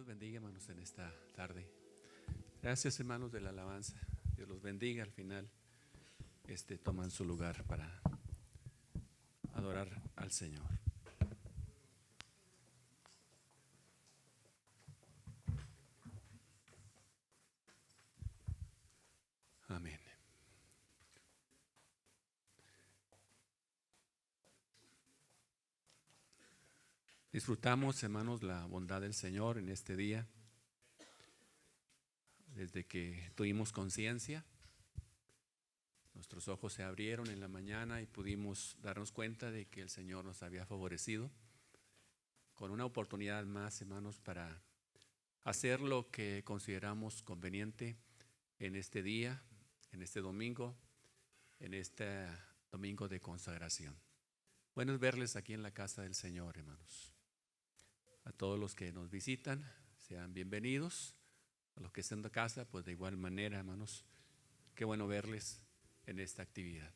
los bendiga, hermanos, en esta tarde. Gracias, hermanos de la alabanza. Dios los bendiga. Al final, toman su lugar para adorar al Señor. Amén. Disfrutamos, hermanos, la bondad del Señor en este día. Desde que tuvimos conciencia, nuestros ojos se abrieron en la mañana y pudimos darnos cuenta de que el Señor nos había favorecido con una oportunidad más, hermanos, para hacer lo que consideramos conveniente en este día, en este domingo de consagración. Bueno es verles aquí en la casa del Señor, hermanos. A todos los que nos visitan, sean bienvenidos. A los que están de casa, pues de igual manera, hermanos, qué bueno verles en esta actividad.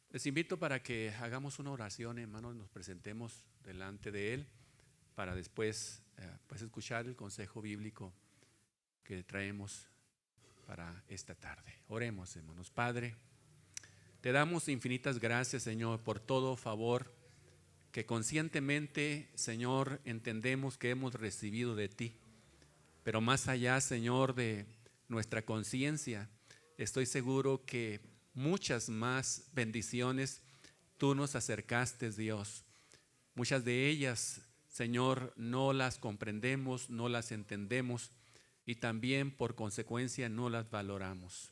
Les invito para que hagamos una oración, hermanos, nos presentemos delante de Él para después pues escuchar el consejo bíblico que traemos para esta tarde. Oremos, hermanos. Padre, te damos infinitas gracias, Señor, por todo favor que conscientemente, Señor, entendemos que hemos recibido de ti. Pero más allá, Señor, de nuestra conciencia, estoy seguro que muchas más bendiciones tú nos acercaste, Dios. Muchas de ellas, Señor, no las comprendemos, no las entendemos y también por consecuencia no las valoramos.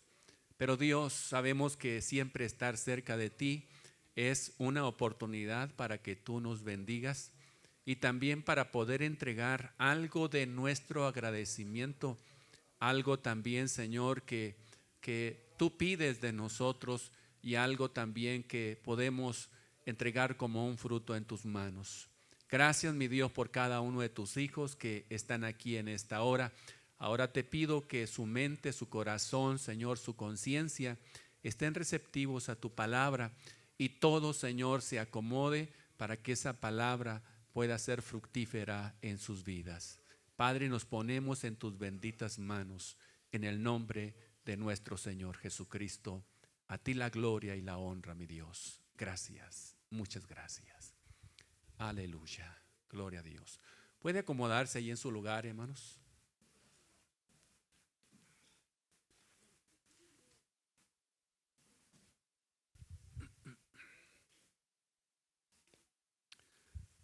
Pero Dios, sabemos que siempre estar cerca de ti es una oportunidad para que tú nos bendigas y también para poder entregar algo de nuestro agradecimiento, algo también, Señor, que tú pides de nosotros y algo también que podemos entregar como un fruto en tus manos. Gracias, mi Dios, por cada uno de tus hijos que están aquí en esta hora. Ahora te pido que su mente, su corazón, Señor, su conciencia estén receptivos a tu palabra y todo, Señor, se acomode para que esa palabra pueda ser fructífera en sus vidas. Padre, nos ponemos en tus benditas manos, en el nombre de nuestro Señor Jesucristo. A ti la gloria y la honra, mi Dios. Gracias, muchas gracias. Aleluya, gloria a Dios. ¿Puede acomodarse ahí en su lugar, hermanos?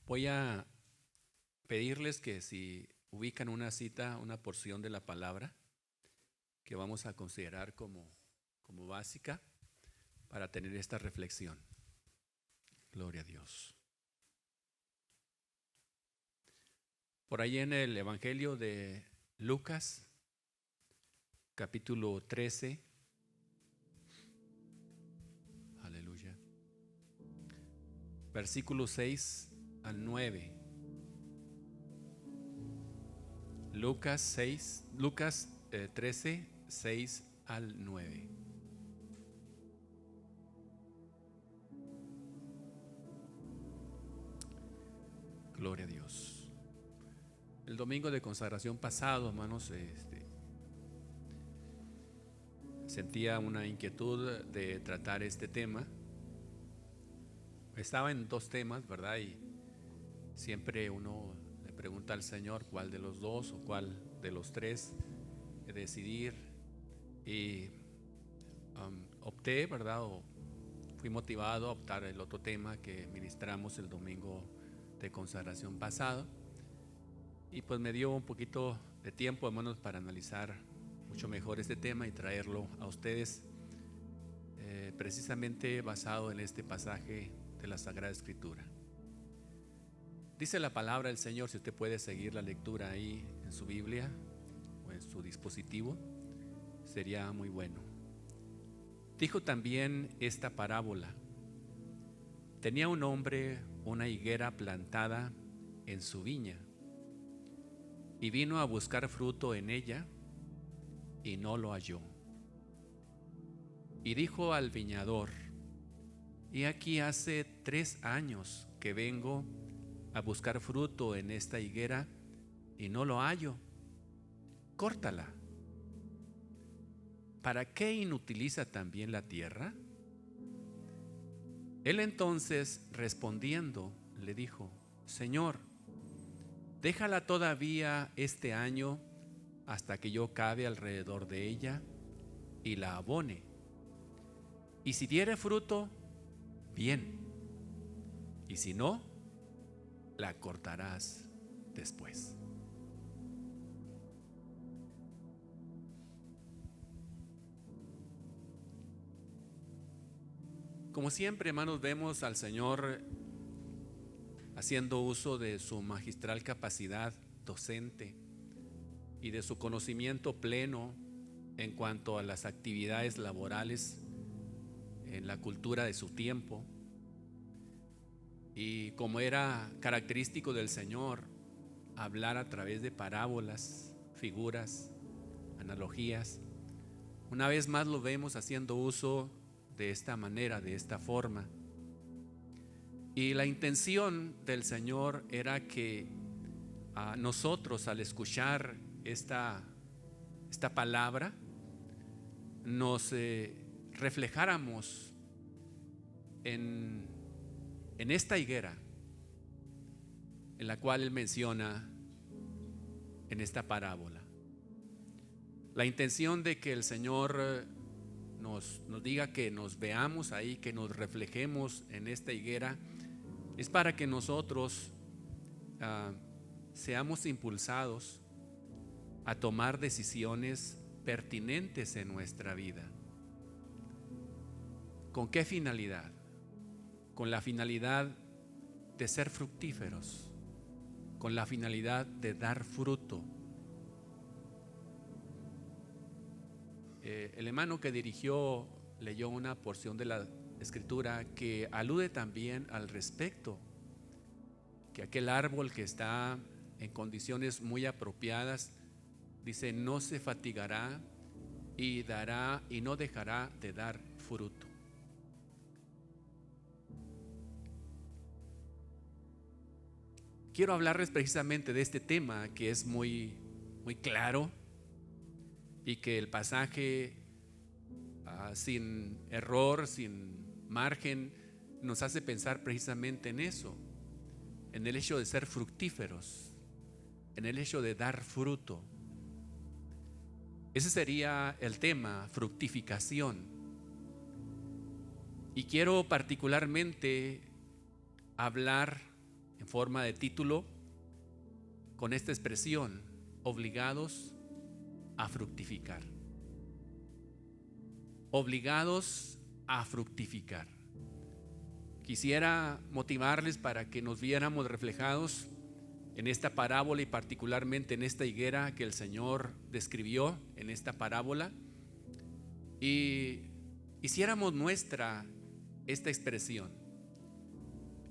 Voy a pedirles que si ubican una cita, una porción de la palabra que vamos a considerar como básica para tener esta reflexión. Gloria a Dios. Por ahí en el Evangelio de Lucas, capítulo 13, aleluya, versículos 6 al 9. Lucas 13, 6 al 9. Gloria a Dios. El domingo de consagración pasado, hermanos, sentía una inquietud de tratar este tema. Estaba en dos temas, ¿verdad? Y siempre uno le pregunta al Señor cuál de los dos o cuál de los tres decidir. Y opté, ¿verdad? O fui motivado a optar el otro tema que ministramos el domingo de consagración pasado. Y pues me dio un poquito de tiempo, hermanos, para analizar mucho mejor este tema y traerlo a ustedes, precisamente basado en este pasaje de la Sagrada Escritura. Dice la palabra del Señor, si usted puede seguir la lectura ahí en su Biblia o en su dispositivo, sería muy bueno. Dijo también esta parábola: tenía un hombre una higuera plantada en su viña y vino a buscar fruto en ella y no lo halló. Y dijo al viñador: he aquí hace 3 años que vengo a buscar fruto en esta higuera y no lo hallo. córtala. ¿Para qué inutiliza también la tierra? Él entonces, respondiendo, le dijo: Señor, déjala todavía este año hasta que yo cabe alrededor de ella y la abone. Y si diere fruto, bien. Y si no, la cortarás después. Como siempre, hermanos, vemos al Señor haciendo uso de su magistral capacidad docente y de su conocimiento pleno en cuanto a las actividades laborales en la cultura de su tiempo. Y como era característico del Señor, hablar a través de parábolas, figuras, analogías, una vez más lo vemos haciendo uso de esta manera, de esta forma. Y la intención del Señor era que nosotros, al escuchar esta palabra, nos reflejáramos en esta higuera en la cual Él menciona en esta parábola. La intención de que el Señor nos diga que nos veamos ahí, que nos reflejemos en esta higuera, es para que nosotros seamos impulsados a tomar decisiones pertinentes en nuestra vida. ¿Con qué finalidad? Con la finalidad de ser fructíferos, con la finalidad de dar fruto. El hermano que dirigió leyó una porción de la Escritura que alude también al respecto, que aquel árbol que está en condiciones muy apropiadas, dice, no se fatigará y dará y no dejará de dar fruto. Quiero hablarles precisamente de este tema que es muy, muy claro y que el pasaje sin error, sin margen, nos hace pensar precisamente en eso, en el hecho de ser fructíferos, en el hecho de dar fruto. Ese sería el tema, fructificación. Y quiero particularmente hablar en forma de título con esta expresión: obligados a fructificar. Obligados a fructificar. Quisiera motivarles para que nos viéramos reflejados en esta parábola y particularmente en esta higuera que el Señor describió en esta parábola, y hiciéramos nuestra esta expresión: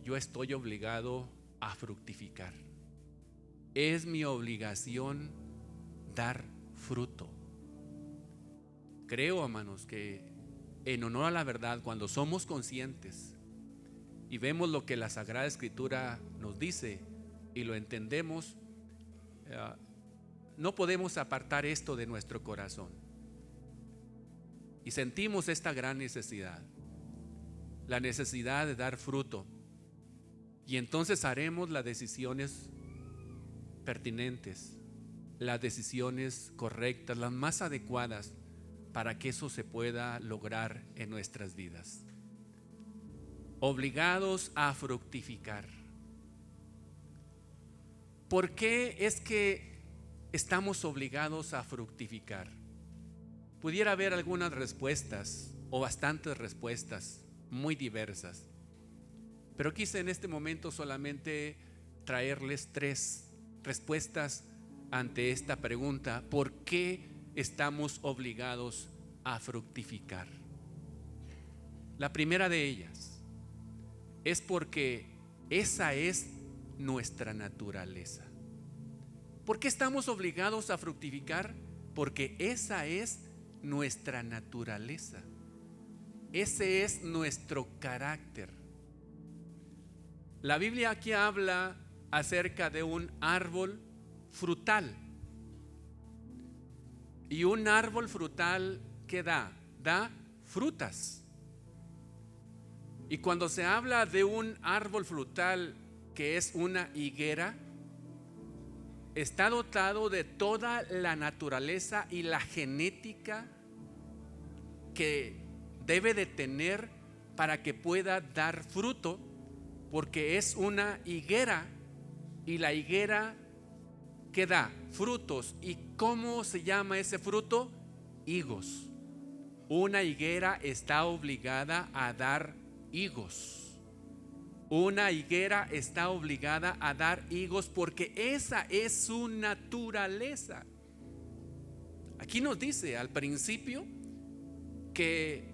yo estoy obligado a fructificar. Es mi obligación dar fruto. Creo, hermanos, que en honor a la verdad, cuando somos conscientes y vemos lo que la Sagrada Escritura nos dice y lo entendemos, no podemos apartar esto de nuestro corazón. Y sentimos esta gran necesidad, la necesidad de dar fruto. Y entonces haremos las decisiones pertinentes, las decisiones correctas, las más adecuadas para que eso se pueda lograr en nuestras vidas. Obligados a fructificar. ¿Por qué es que estamos obligados a fructificar? Pudiera haber algunas respuestas o bastantes respuestas muy diversas, pero quise en este momento solamente traerles 3 respuestas ante esta pregunta: ¿por qué estamos obligados a fructificar? La primera de ellas es porque esa es nuestra naturaleza. ¿Por qué estamos obligados a fructificar? Porque esa es nuestra naturaleza. Ese es nuestro carácter. La Biblia aquí habla acerca de un árbol frutal. Y un árbol frutal, ¿qué da? Da frutas. Y cuando se habla de un árbol frutal que es una higuera, está dotado de toda la naturaleza y la genética que debe de tener para que pueda dar fruto, porque es una higuera, y la higuera que da frutos. ¿Y cómo se llama ese fruto? Higos. Una higuera está obligada a dar higos. Una higuera está obligada a dar higos porque esa es su naturaleza. Aquí nos dice al principio que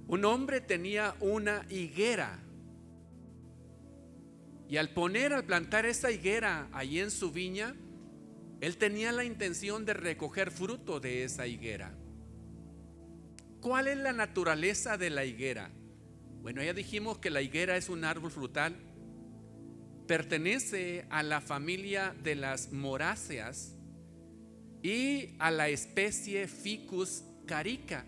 un hombre tenía una higuera, y al plantar esa higuera allí en su viña, él tenía la intención de recoger fruto de esa higuera. ¿Cuál es la naturaleza de la higuera? Bueno, ya dijimos que la higuera es un árbol frutal. Pertenece a la familia de las moráceas y a la especie Ficus carica.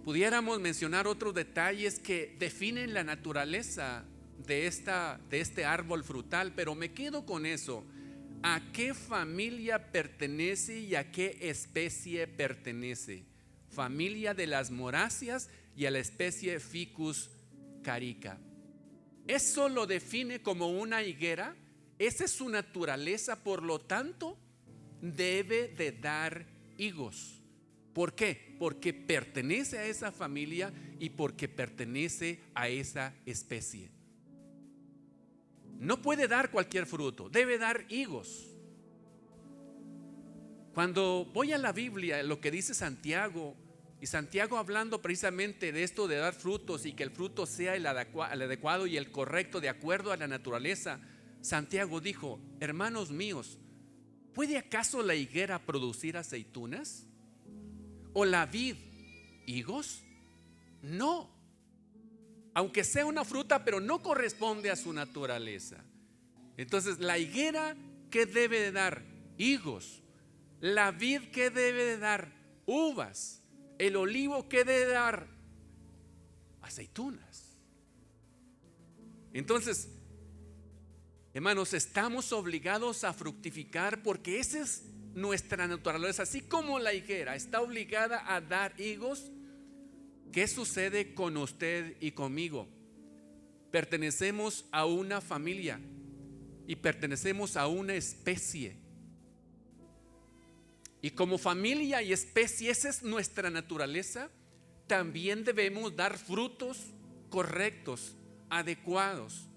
Pudiéramos mencionar otros detalles que definen la naturaleza de este árbol frutal, pero me quedo con eso. ¿A qué familia pertenece y a qué especie pertenece? Familia de las moráceas y a la especie Ficus carica. Eso lo define como una higuera. Esa es su naturaleza, por lo tanto debe de dar higos. ¿Por qué? Porque pertenece a esa familia y porque pertenece a esa especie. No puede dar cualquier fruto, debe dar higos. Cuando voy a la Biblia, lo que dice Santiago, y Santiago hablando precisamente de esto de dar frutos y que el fruto sea el adecuado y el correcto de acuerdo a la naturaleza, Santiago dijo: hermanos míos, ¿puede acaso la higuera producir aceitunas? ¿O la vid higos? No, aunque sea una fruta, pero no corresponde a su naturaleza. Entonces, la higuera, ¿qué debe de dar? Higos. La vid, ¿qué debe de dar? Uvas. El olivo, ¿qué debe de dar? Aceitunas. Entonces, hermanos, estamos obligados a fructificar porque esa es nuestra naturaleza. Así como la higuera está obligada a dar higos, ¿qué sucede con usted y conmigo? Pertenecemos a una familia y pertenecemos a una especie. Y como familia y especie, esa es nuestra naturaleza. También debemos dar frutos correctos, adecuados,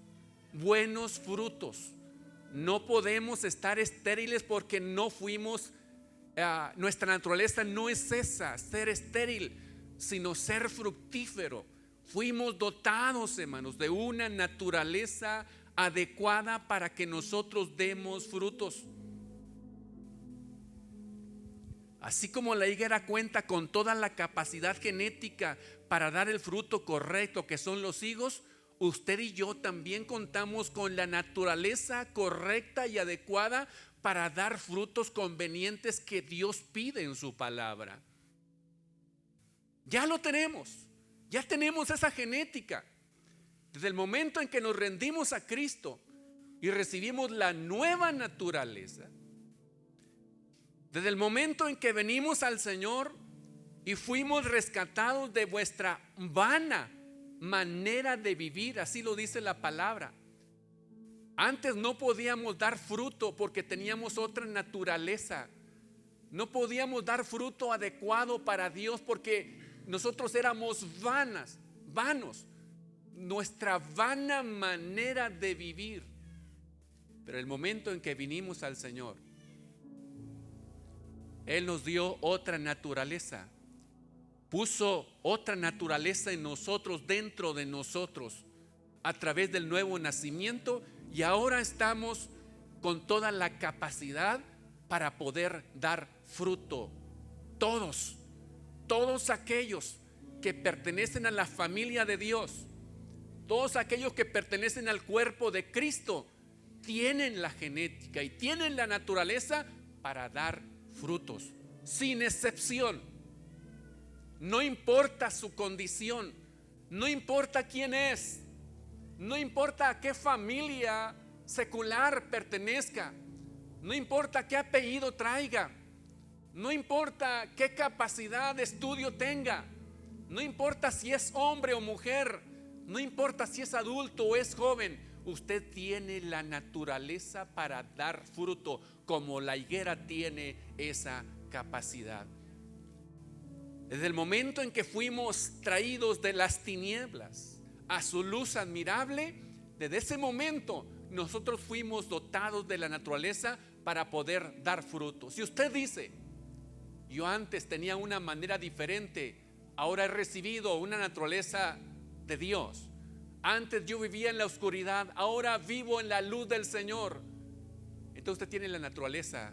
buenos frutos. No podemos estar estériles porque no fuimos, nuestra naturaleza no es esa, ser estéril, sino ser fructífero. Fuimos dotados, hermanos, de una naturaleza adecuada para que nosotros demos frutos. Así como la higuera cuenta con toda la capacidad genética para dar el fruto correcto, que son los higos, usted y yo también contamos con la naturaleza correcta y adecuada para dar frutos convenientes que Dios pide en su palabra. Ya lo tenemos, ya tenemos esa genética. Desde el momento en que nos rendimos a Cristo y recibimos la nueva naturaleza, desde el momento en que venimos al Señor y fuimos rescatados de vuestra vana manera de vivir, así lo dice la palabra. Antes no podíamos dar fruto porque teníamos otra naturaleza. No podíamos dar fruto adecuado para Dios porque nosotros éramos vanos. Nuestra vana manera de vivir. Pero el momento en que vinimos al Señor, Él nos dio otra naturaleza. Puso otra naturaleza en nosotros, dentro de nosotros, a través del nuevo nacimiento, y ahora estamos con toda la capacidad para poder dar fruto. Todos aquellos que pertenecen a la familia de Dios, todos aquellos que pertenecen al cuerpo de Cristo, tienen la genética y tienen la naturaleza para dar frutos, sin excepción. No importa su condición, no importa quién es, no importa a qué familia secular pertenezca, no importa qué apellido traiga, no importa qué capacidad de estudio tenga, no importa si es hombre o mujer, no importa si es adulto o es joven, usted tiene la naturaleza para dar fruto, como la higuera tiene esa capacidad. Desde el momento en que fuimos traídos de las tinieblas a su luz admirable, desde ese momento nosotros fuimos dotados de la naturaleza para poder dar fruto. Si usted dice: yo antes tenía una manera diferente, ahora he recibido una naturaleza de Dios. Antes yo vivía en la oscuridad, ahora vivo en la luz del Señor. Entonces usted tiene la naturaleza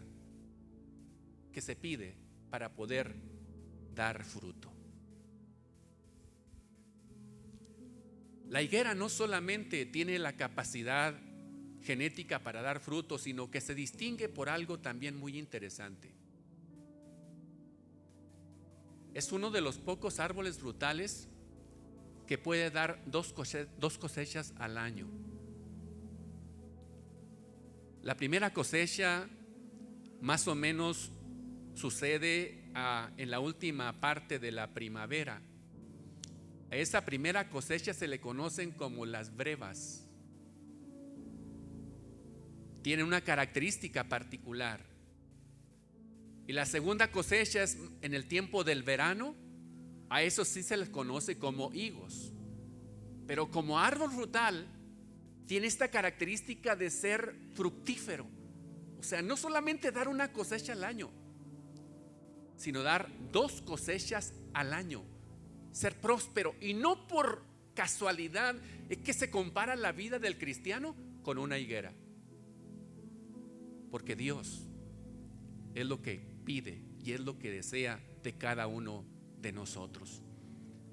que se pide para poder dar fruto. La higuera no solamente tiene la capacidad genética para dar fruto, sino que se distingue por algo también muy interesante. Es uno de los pocos árboles frutales que puede dar dos cosechas al año. La primera cosecha más o menos sucede en la última parte de la primavera. A esa primera cosecha se le conocen como las brevas. Tiene una característica particular. Y la segunda cosecha es en el tiempo del verano. A eso sí se les conoce como higos. Pero como árbol frutal tiene esta característica de ser fructífero. O sea, no solamente dar una cosecha al año, sino dar dos cosechas al año. Ser próspero. Y no por casualidad es que se compara la vida del cristiano con una higuera. Porque Dios es lo que pide y es lo que desea de cada uno de nosotros.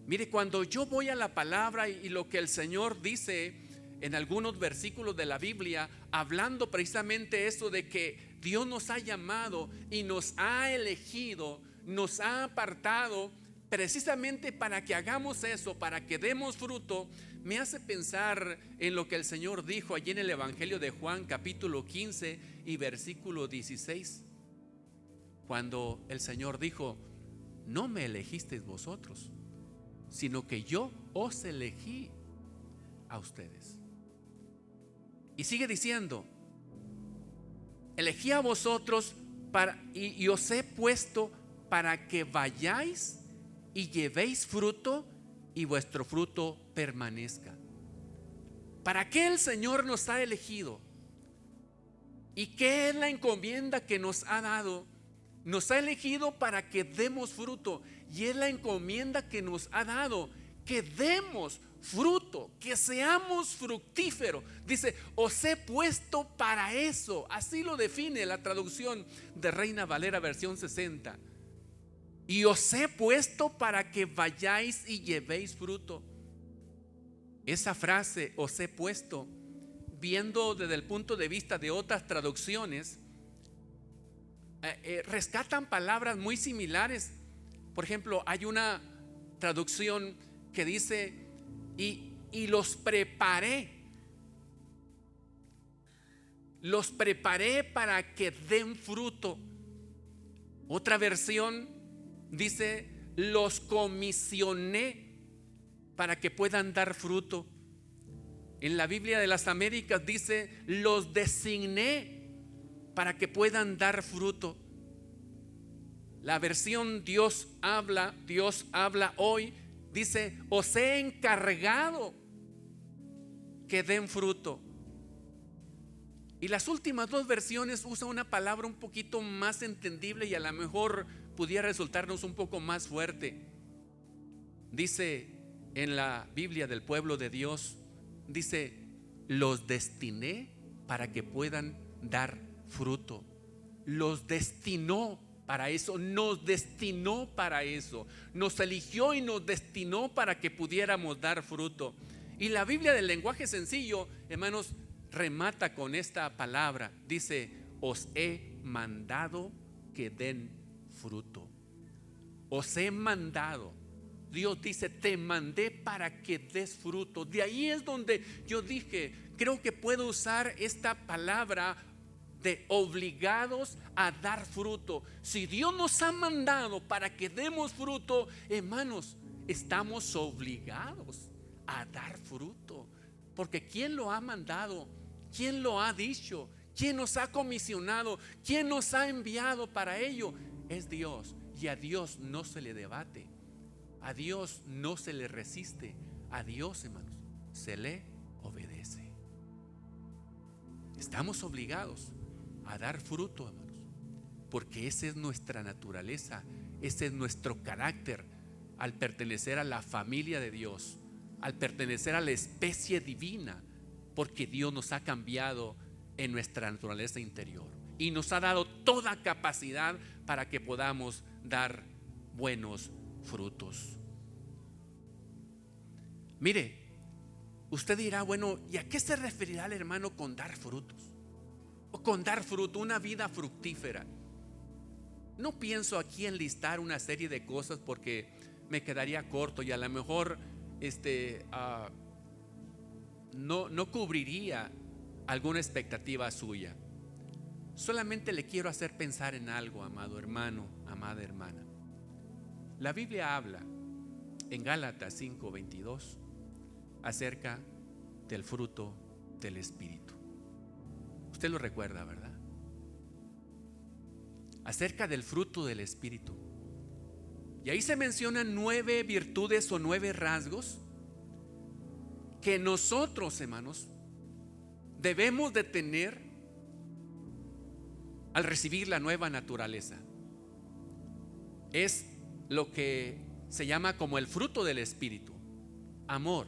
Mire, cuando yo voy a la palabra y lo que el Señor dice en algunos versículos de la Biblia, hablando precisamente eso de que Dios nos ha llamado y nos ha elegido, nos ha apartado precisamente para que hagamos eso, para que demos fruto, me hace pensar en lo que el Señor dijo allí en el Evangelio de Juan capítulo 15 y versículo 16, cuando el Señor dijo: no me elegisteis vosotros, sino que yo os elegí a ustedes. Y sigue diciendo: elegí a vosotros y os he puesto para que vayáis y llevéis fruto y vuestro fruto permanezca. ¿Para qué el Señor nos ha elegido? ¿Y qué es la encomienda que nos ha dado? Nos ha elegido para que demos fruto, y es la encomienda que nos ha dado, que demos fruto, que seamos fructíferos. Dice: os he puesto para eso. Así lo define la traducción de Reina Valera versión 60. Y os he puesto para que vayáis y llevéis fruto. Esa frase, os he puesto, viendo desde el punto de vista de otras traducciones, rescatan palabras muy similares. Por ejemplo, hay una traducción que dice: y los preparé para que den fruto. Otra versión dice: los comisioné para que puedan dar fruto. En la Biblia de las Américas dice: los designé para que puedan dar fruto. La versión Dios habla hoy dice: os he encargado que den fruto. Y las últimas dos versiones usan una palabra un poquito más entendible y a lo mejor pudiera resultarnos un poco más fuerte. Dice en la Biblia del pueblo de Dios, dice: los destiné para que puedan dar fruto. Los destinó para eso, nos destinó para eso, nos eligió y nos destinó para que pudiéramos dar fruto. Y la Biblia del lenguaje sencillo, hermanos, remata con esta palabra. Dice: os he mandado que den fruto. Os he mandado. Dios dice, te mandé para que des fruto. De ahí es donde yo dije, creo que puedo usar esta palabra de obligados a dar fruto. Si Dios nos ha mandado para que demos fruto, hermanos, estamos obligados a dar fruto. Porque ¿quién lo ha mandado? ¿Quién lo ha dicho? ¿Quién nos ha comisionado? ¿Quién nos ha enviado para ello? Es Dios. Y a Dios no se le debate. A Dios no se le resiste. A Dios, hermanos, se le obedece. Estamos obligados a dar fruto, hermanos, porque esa es nuestra naturaleza, ese es nuestro carácter al pertenecer a la familia de Dios, al pertenecer a la especie divina, porque Dios nos ha cambiado en nuestra naturaleza interior y nos ha dado toda capacidad para que podamos dar buenos frutos. Mire, usted dirá, bueno, ¿y a qué se referirá el hermano con dar frutos? O con dar fruto, una vida fructífera. No pienso aquí enlistar una serie de cosas porque me quedaría corto y a lo mejor no cubriría alguna expectativa suya. Solamente le quiero hacer pensar en algo, amado hermano, amada hermana. La Biblia habla en Gálatas 5:22 acerca del fruto del Espíritu. Usted lo recuerda, ¿verdad? Acerca del fruto del Espíritu. Y ahí se mencionan 9 virtudes o 9 rasgos que nosotros, hermanos, debemos de tener al recibir la nueva naturaleza. Es lo que se llama como el fruto del Espíritu: amor,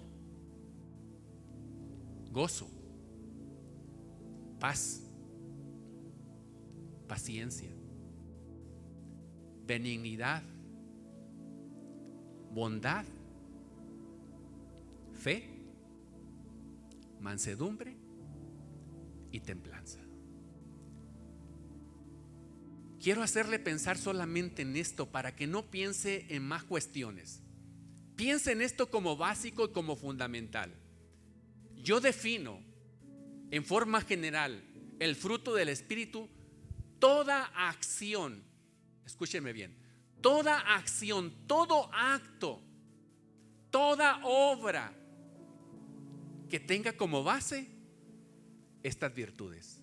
gozo, paz, paciencia, benignidad, bondad, fe, mansedumbre y templanza. Quiero hacerle pensar solamente en esto para que no piense en más cuestiones. Piense en esto como básico y como fundamental. Yo defino en forma general el fruto del Espíritu: toda acción, escúchenme bien, toda acción, todo acto, toda obra que tenga como base estas virtudes.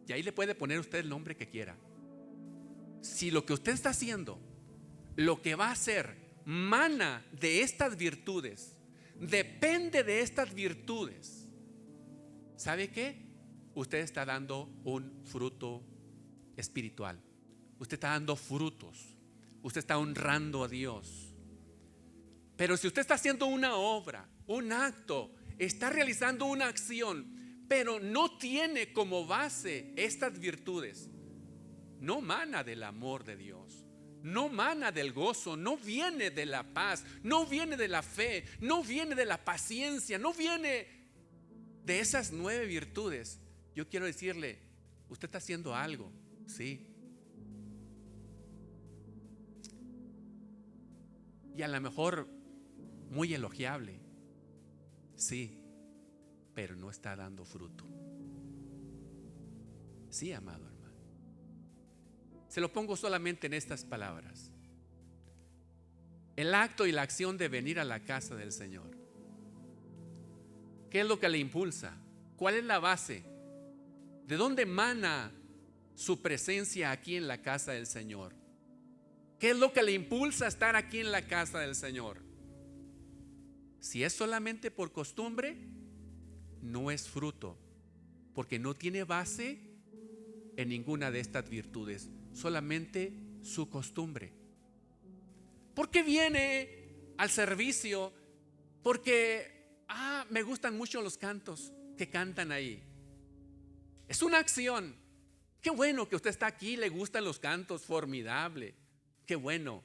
Y ahí le puede poner usted el nombre que quiera. Si lo que usted está haciendo, lo que va a hacer, mana de estas virtudes, depende de estas virtudes, ¿sabe qué? Usted está dando un fruto espiritual. Usted está dando frutos. Usted está honrando a Dios. Pero si usted está haciendo una obra, un acto, está realizando una acción, pero no tiene como base estas virtudes, no mana del amor de Dios, no mana del gozo, no viene de la paz, no viene de la fe, no viene de la paciencia, no viene de esas 9 virtudes. Yo quiero decirle, usted está haciendo algo, sí, y a lo mejor muy elogiable, sí, pero no está dando fruto. Sí, amado hermano. Se lo pongo solamente en estas palabras: el acto y la acción de venir a la casa del Señor. ¿Qué es lo que le impulsa? ¿Cuál es la base? ¿De dónde emana su presencia aquí en la casa del Señor? ¿Qué es lo que le impulsa a estar aquí en la casa del Señor? Si es solamente por costumbre, no es fruto, porque no tiene base en ninguna de estas virtudes, solamente su costumbre. ¿Por qué viene al servicio? Porque me gustan mucho los cantos que cantan ahí. Es una acción. Qué bueno que usted está aquí, le gustan los cantos, formidable, qué bueno.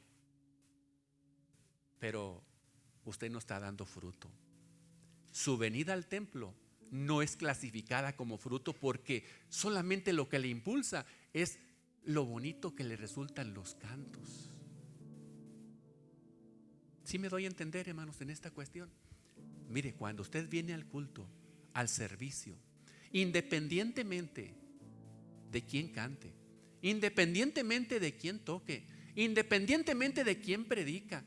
Pero usted no está dando fruto. Su venida al templo no es clasificada como fruto porque solamente lo que le impulsa es lo bonito que le resultan los cantos. ¿Sí me doy a entender, hermanos, en esta cuestión? Mire, cuando usted viene al culto, al servicio, independientemente de quién cante, independientemente de quién toque, independientemente de quién predica,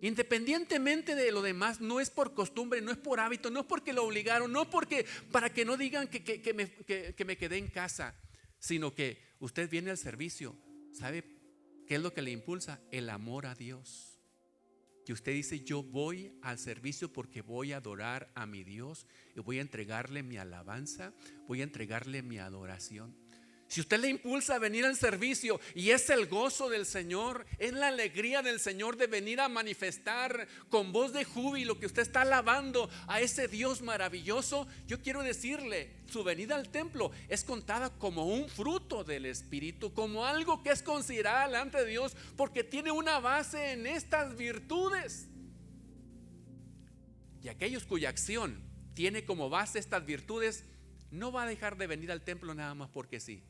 independientemente de lo demás, no es por costumbre, no es por hábito, no es porque lo obligaron, no porque para que no digan que me quedé en casa, sino que usted viene al servicio. ¿Sabe qué es lo que le impulsa? El amor a Dios. Que usted dice: yo voy al servicio porque voy a adorar a mi Dios y voy a entregarle mi alabanza, voy a entregarle mi adoración. Si usted le impulsa a venir al servicio y es el gozo del Señor, es la alegría del Señor de venir a manifestar con voz de júbilo que usted está alabando a ese Dios maravilloso, yo quiero decirle, su venida al templo es contada como un fruto del Espíritu, como algo que es considerado delante de Dios, porque tiene una base en estas virtudes. Y aquellos cuya acción tiene como base estas virtudes, no va a dejar de venir al templo nada más porque sí.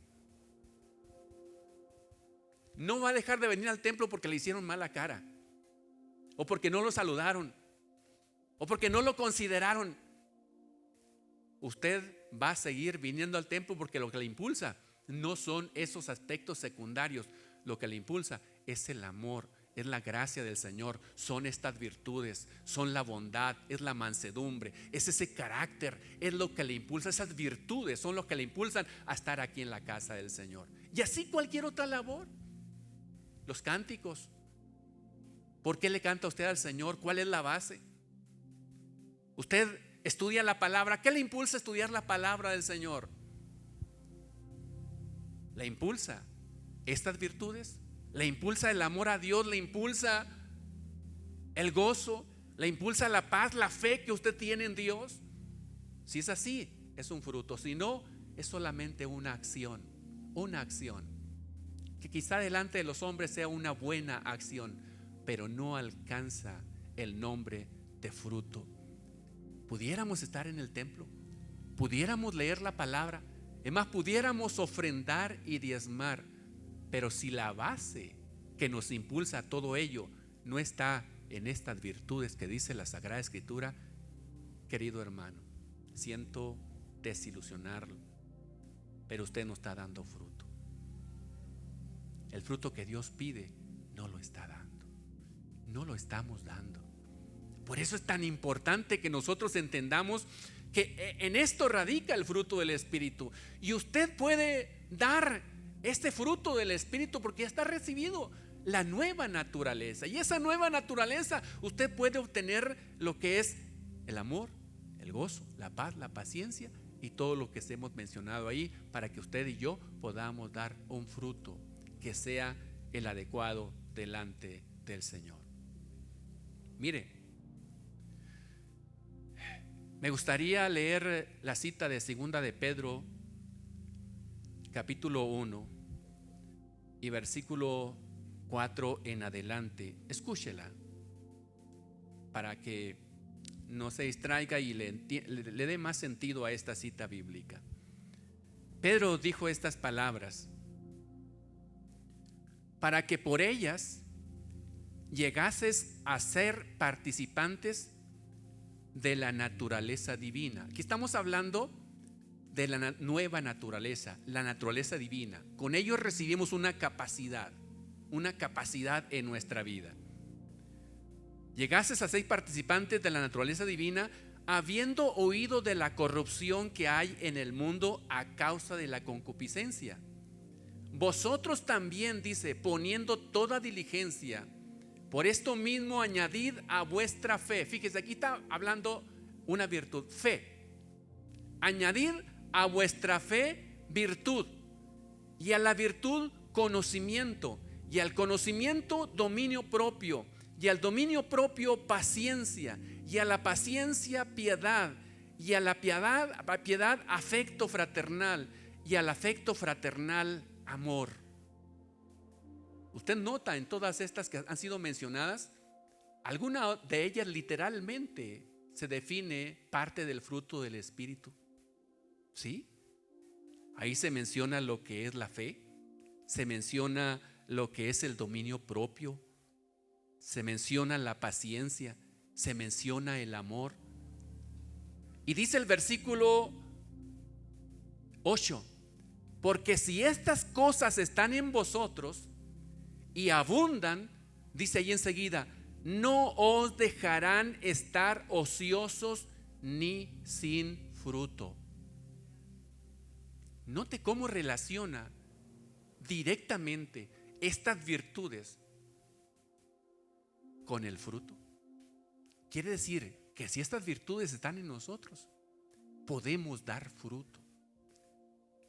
No va a dejar de venir al templo porque le hicieron mala cara, o porque no lo saludaron, o porque no lo consideraron. Usted va a seguir viniendo al templo porque lo que le impulsa no son esos aspectos secundarios. Lo que le impulsa es el amor, es la gracia del Señor, son estas virtudes, son la bondad, es la mansedumbre, es ese carácter, es lo que le impulsa. Esas virtudes son lo que le impulsan a estar aquí en la casa del Señor. Y así cualquier otra labor. Los cánticos, ¿por qué le canta usted al Señor? ¿Cuál es la base? Usted estudia la palabra. ¿Qué le impulsa a estudiar la palabra del Señor? Le impulsa estas virtudes, le impulsa el amor a Dios, le impulsa el gozo, le impulsa la paz, la fe que usted tiene en Dios. Si es así, es un fruto. Si no, es solamente una acción. Una acción que quizá delante de los hombres sea una buena acción, pero no alcanza el nombre de fruto. Pudiéramos estar en el templo, pudiéramos leer la palabra, es más, pudiéramos ofrendar y diezmar, pero si la base que nos impulsa a todo ello no está en estas virtudes que dice la Sagrada Escritura, querido hermano, siento desilusionarlo, pero usted no está dando fruto. El fruto que Dios pide no lo está dando, no lo estamos dando. Por eso es tan importante que nosotros entendamos que en esto radica el fruto del Espíritu. Y usted puede dar este fruto del Espíritu porque ya está recibido la nueva naturaleza. Y esa nueva naturaleza usted puede obtener lo que es el amor, el gozo, la paz, la paciencia y todo lo que hemos mencionado ahí, para que usted y yo podamos dar un fruto que sea el adecuado delante del Señor. Mire, me gustaría leer la cita de 2 de Pedro capítulo 1 y versículo 4 en adelante. Escúchela para que no se distraiga y le dé más sentido a esta cita bíblica. Pedro dijo estas palabras: para que por ellas llegases a ser participantes de la naturaleza divina. Aquí estamos hablando de la nueva naturaleza, la naturaleza divina. Con ello recibimos una capacidad en nuestra vida. Llegases a ser participantes de la naturaleza divina, habiendo oído de la corrupción que hay en el mundo a causa de la concupiscencia. Vosotros también, dice, poniendo toda diligencia, por esto mismo añadid a vuestra fe. Fíjese, aquí está hablando una virtud, fe. Añadid a vuestra fe virtud, y a la virtud conocimiento, y al conocimiento dominio propio, y al dominio propio paciencia, y a la paciencia piedad, y a la piedad afecto fraternal, y al afecto fraternal amor. Usted nota en todas estas que han sido mencionadas, alguna de ellas literalmente se define parte del fruto del Espíritu. ¿Sí? Ahí se menciona lo que es la fe, se menciona lo que es el dominio propio, se menciona la paciencia, se menciona el amor. Y dice el versículo 8: porque si estas cosas están en vosotros y abundan, dice ahí enseguida, no os dejarán estar ociosos ni sin fruto. Note cómo relaciona directamente estas virtudes con el fruto. Quiere decir que si estas virtudes están en nosotros, podemos dar fruto.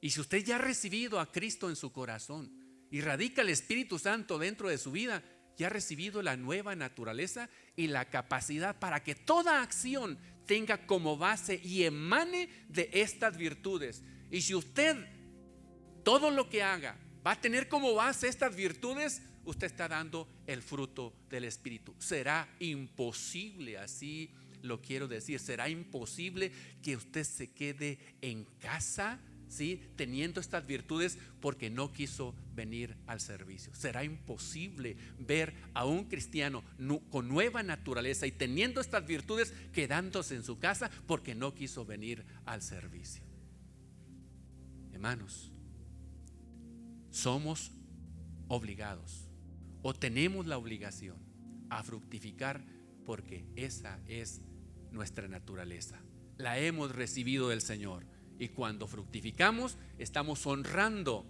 Y si usted ya ha recibido a Cristo en su corazón y radica el Espíritu Santo dentro de su vida, ya ha recibido la nueva naturaleza y la capacidad para que toda acción tenga como base y emane de estas virtudes. Y si usted todo lo que haga va a tener como base estas virtudes, usted está dando el fruto del Espíritu. Será imposible, así lo quiero decir, será imposible que usted se quede en casa, ¿sí?, teniendo estas virtudes porque no quiso venir al servicio. Será imposible ver a un cristiano con nueva naturaleza y teniendo estas virtudes quedándose en su casa porque no quiso venir al servicio. Hermanos, somos obligados o tenemos la obligación a fructificar porque esa es nuestra naturaleza. La hemos recibido del Señor. Y cuando fructificamos, estamos honrando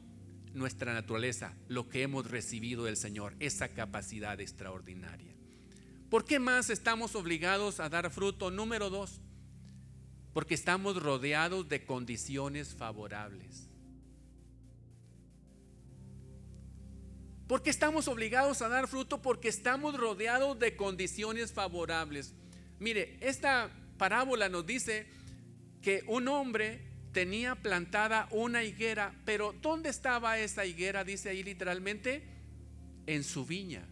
nuestra naturaleza, lo que hemos recibido del Señor, esa capacidad extraordinaria. ¿Por qué más estamos obligados a dar fruto? Número 2, porque estamos rodeados de condiciones favorables. ¿Por qué estamos obligados a dar fruto? Porque estamos rodeados de condiciones favorables. Mire, esta parábola nos dice que un hombre tenía plantada una higuera, pero ¿dónde estaba esa higuera? Dice ahí literalmente, en su viña.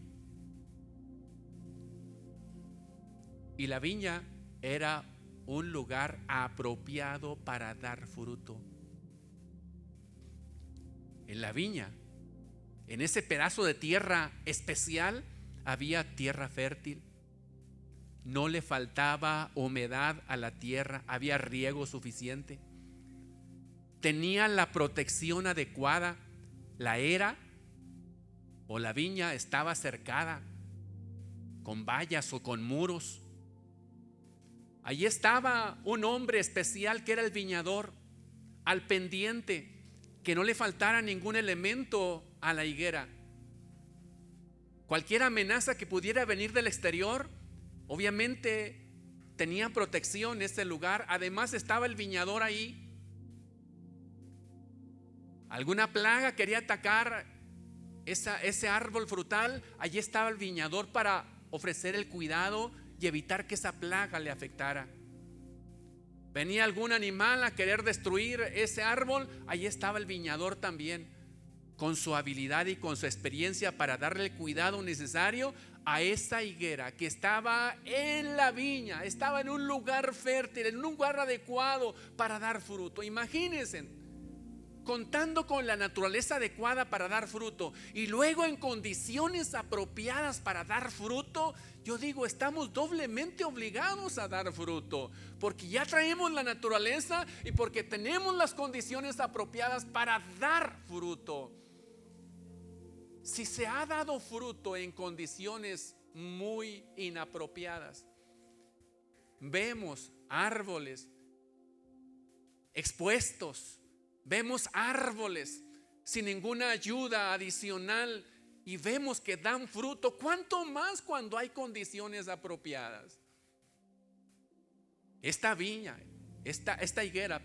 Y la viña era un lugar apropiado para dar fruto. En la viña, en ese pedazo de tierra especial, había tierra fértil. No le faltaba humedad a la tierra, había riego suficiente. Tenía la protección adecuada. La era o la viña estaba cercada con vallas o con muros. Allí estaba un hombre especial que era el viñador, al pendiente, que no le faltara ningún elemento a la higuera. Cualquier amenaza que pudiera venir del exterior, obviamente tenía protección ese lugar. Además estaba el viñador ahí. Alguna plaga quería atacar ese árbol frutal, allí estaba el viñador para ofrecer el cuidado y evitar que esa plaga le afectara. Venía algún animal a querer destruir ese árbol, allí estaba el viñador también, con su habilidad y con su experiencia para darle el cuidado necesario a esa higuera que estaba en la viña, estaba en un lugar fértil, en un lugar adecuado para dar fruto. Imagínense, contando con la naturaleza adecuada para dar fruto y luego en condiciones apropiadas para dar fruto. Yo digo, estamos doblemente obligados a dar fruto, porque ya traemos la naturaleza y porque tenemos las condiciones apropiadas para dar fruto. Si se ha dado fruto en condiciones muy inapropiadas, vemos árboles expuestos, vemos árboles sin ninguna ayuda adicional y vemos que dan fruto. ¿Cuánto más cuando hay condiciones apropiadas? Esta higuera,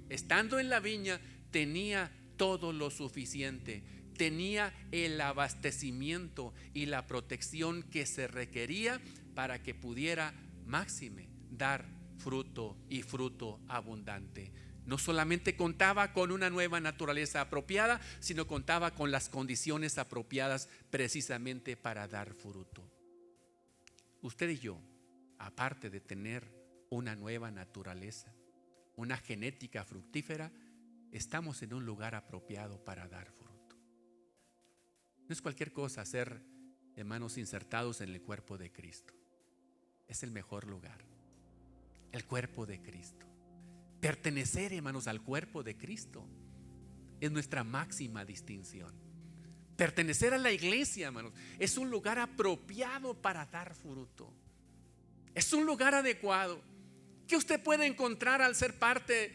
estando en la viña, tenía todo lo suficiente. Tenía el abastecimiento y la protección que se requería para que pudiera máxime dar fruto y fruto abundante. No solamente contaba con una nueva naturaleza apropiada, sino contaba con las condiciones apropiadas precisamente para dar fruto. Usted y yo, aparte de tener una nueva naturaleza, una genética fructífera, estamos en un lugar apropiado para dar fruto. No es cualquier cosa ser, hermanos, insertados en el cuerpo de Cristo. Es el mejor lugar, el cuerpo de Cristo. Pertenecer, hermanos, al cuerpo de Cristo es nuestra máxima distinción. Pertenecer a la iglesia, hermanos, es un lugar apropiado para dar fruto. Es un lugar adecuado que usted puede encontrar al ser parte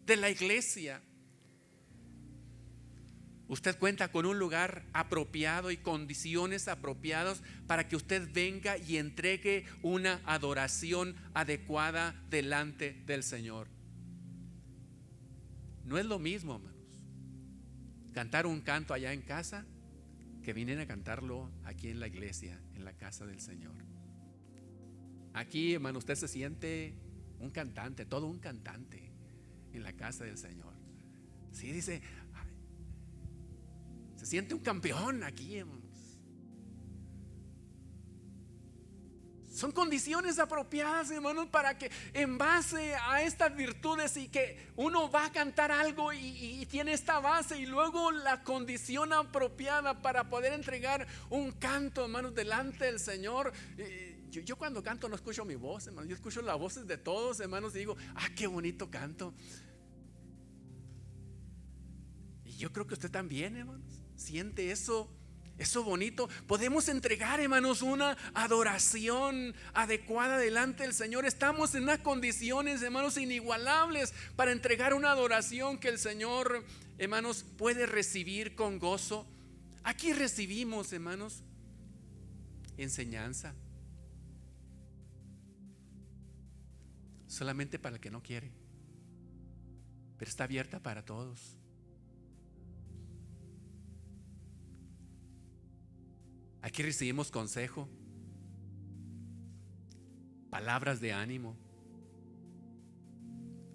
de la iglesia. Usted cuenta con un lugar apropiado y condiciones apropiadas para que usted venga y entregue una adoración adecuada delante del Señor. No es lo mismo, hermanos, cantar un canto allá en casa que vienen a cantarlo aquí en la iglesia, en la casa del Señor. Aquí, hermano, usted se siente un cantante, todo un cantante en la casa del Señor. Sí, dice, ay, se siente un campeón aquí, hermanos. Son condiciones apropiadas, hermanos, para que en base a estas virtudes y que uno va a cantar algo y tiene esta base y luego la condición apropiada para poder entregar un canto, hermanos, delante del Señor. Yo cuando canto no escucho mi voz, hermanos, yo escucho las voces de todos, hermanos, y digo, qué bonito canto. Y yo creo que usted también, hermanos, siente eso bonito. Podemos entregar, hermanos, una adoración adecuada delante del Señor. Estamos en unas condiciones, hermanos, inigualables para entregar una adoración que el Señor, hermanos, puede recibir con gozo. Aquí recibimos, hermanos, enseñanza. Solamente para el que no quiere, pero está abierta para todos. Aquí recibimos consejo, palabras de ánimo,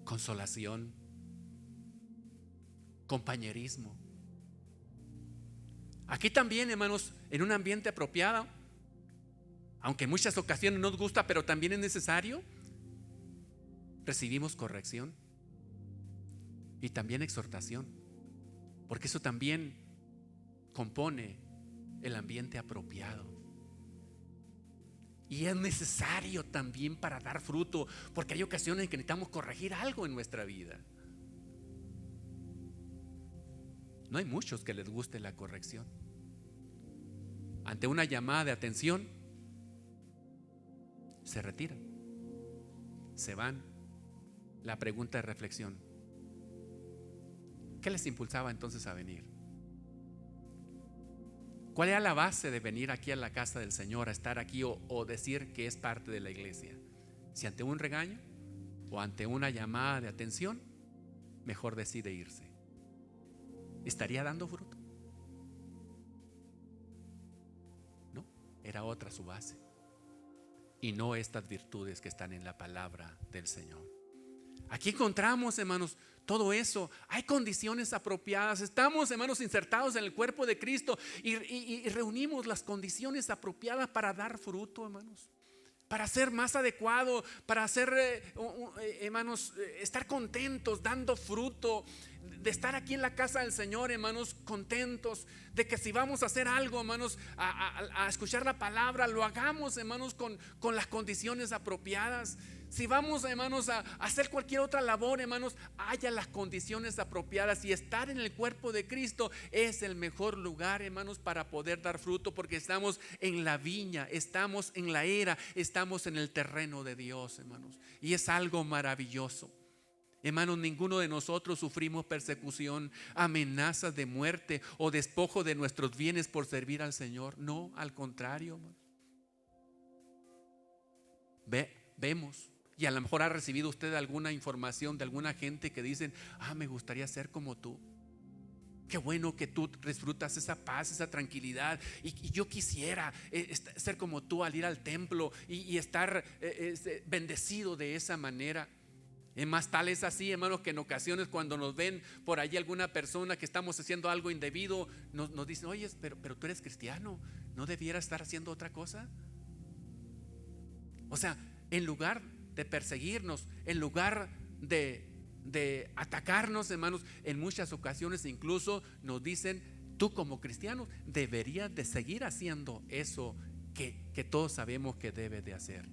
consolación, compañerismo. Aquí también, hermanos, en un ambiente apropiado, aunque en muchas ocasiones nos gusta, pero también es necesario, recibimos corrección y también exhortación, porque eso también compone el ambiente apropiado. Y es necesario también para dar fruto, porque hay ocasiones en que necesitamos corregir algo en nuestra vida. No hay muchos que les guste la corrección. Ante una llamada de atención, se retiran, se van. La pregunta de reflexión: ¿qué les impulsaba entonces a venir? ¿Cuál era la base de venir aquí a la casa del Señor, a estar aquí o decir que es parte de la iglesia? Si ante un regaño o ante una llamada de atención, mejor decide irse. ¿Estaría dando fruto? No, era otra su base. Y no estas virtudes que están en la palabra del Señor. Aquí encontramos, hermanos, todo eso. Hay condiciones apropiadas. Estamos, hermanos, insertados en el cuerpo de Cristo y reunimos las condiciones apropiadas para dar fruto, hermanos, para ser más adecuado, para ser, hermanos, estar contentos, dando fruto, de estar aquí en la casa del Señor, hermanos, contentos de que si vamos a hacer algo, hermanos, a escuchar la palabra, lo hagamos, hermanos, con las condiciones apropiadas. Si vamos, hermanos, a hacer cualquier otra labor, hermanos, haya las condiciones apropiadas. Y estar en el cuerpo de Cristo es el mejor lugar, hermanos, para poder dar fruto, porque estamos en la viña, estamos en la era, estamos en el terreno de Dios, hermanos. Y es algo maravilloso. Hermanos, ninguno de nosotros sufrimos persecución, amenazas de muerte o despojo de nuestros bienes por servir al Señor. No, al contrario, hermanos. Vemos. Y a lo mejor ha recibido usted alguna información de alguna gente que dicen: me gustaría ser como tú. Qué bueno que tú disfrutas esa paz, esa tranquilidad. Y yo quisiera ser como tú al ir al templo y estar bendecido de esa manera. Es más, tal es así, hermanos, que en ocasiones cuando nos ven por allí alguna persona que estamos haciendo algo indebido, nos dicen: oye, pero tú eres cristiano, ¿no debieras estar haciendo otra cosa? O sea, en lugar de perseguirnos, en lugar de de atacarnos, hermanos. En muchas ocasiones incluso nos dicen: tú como cristiano deberías de seguir haciendo eso que todos sabemos que debe de hacer.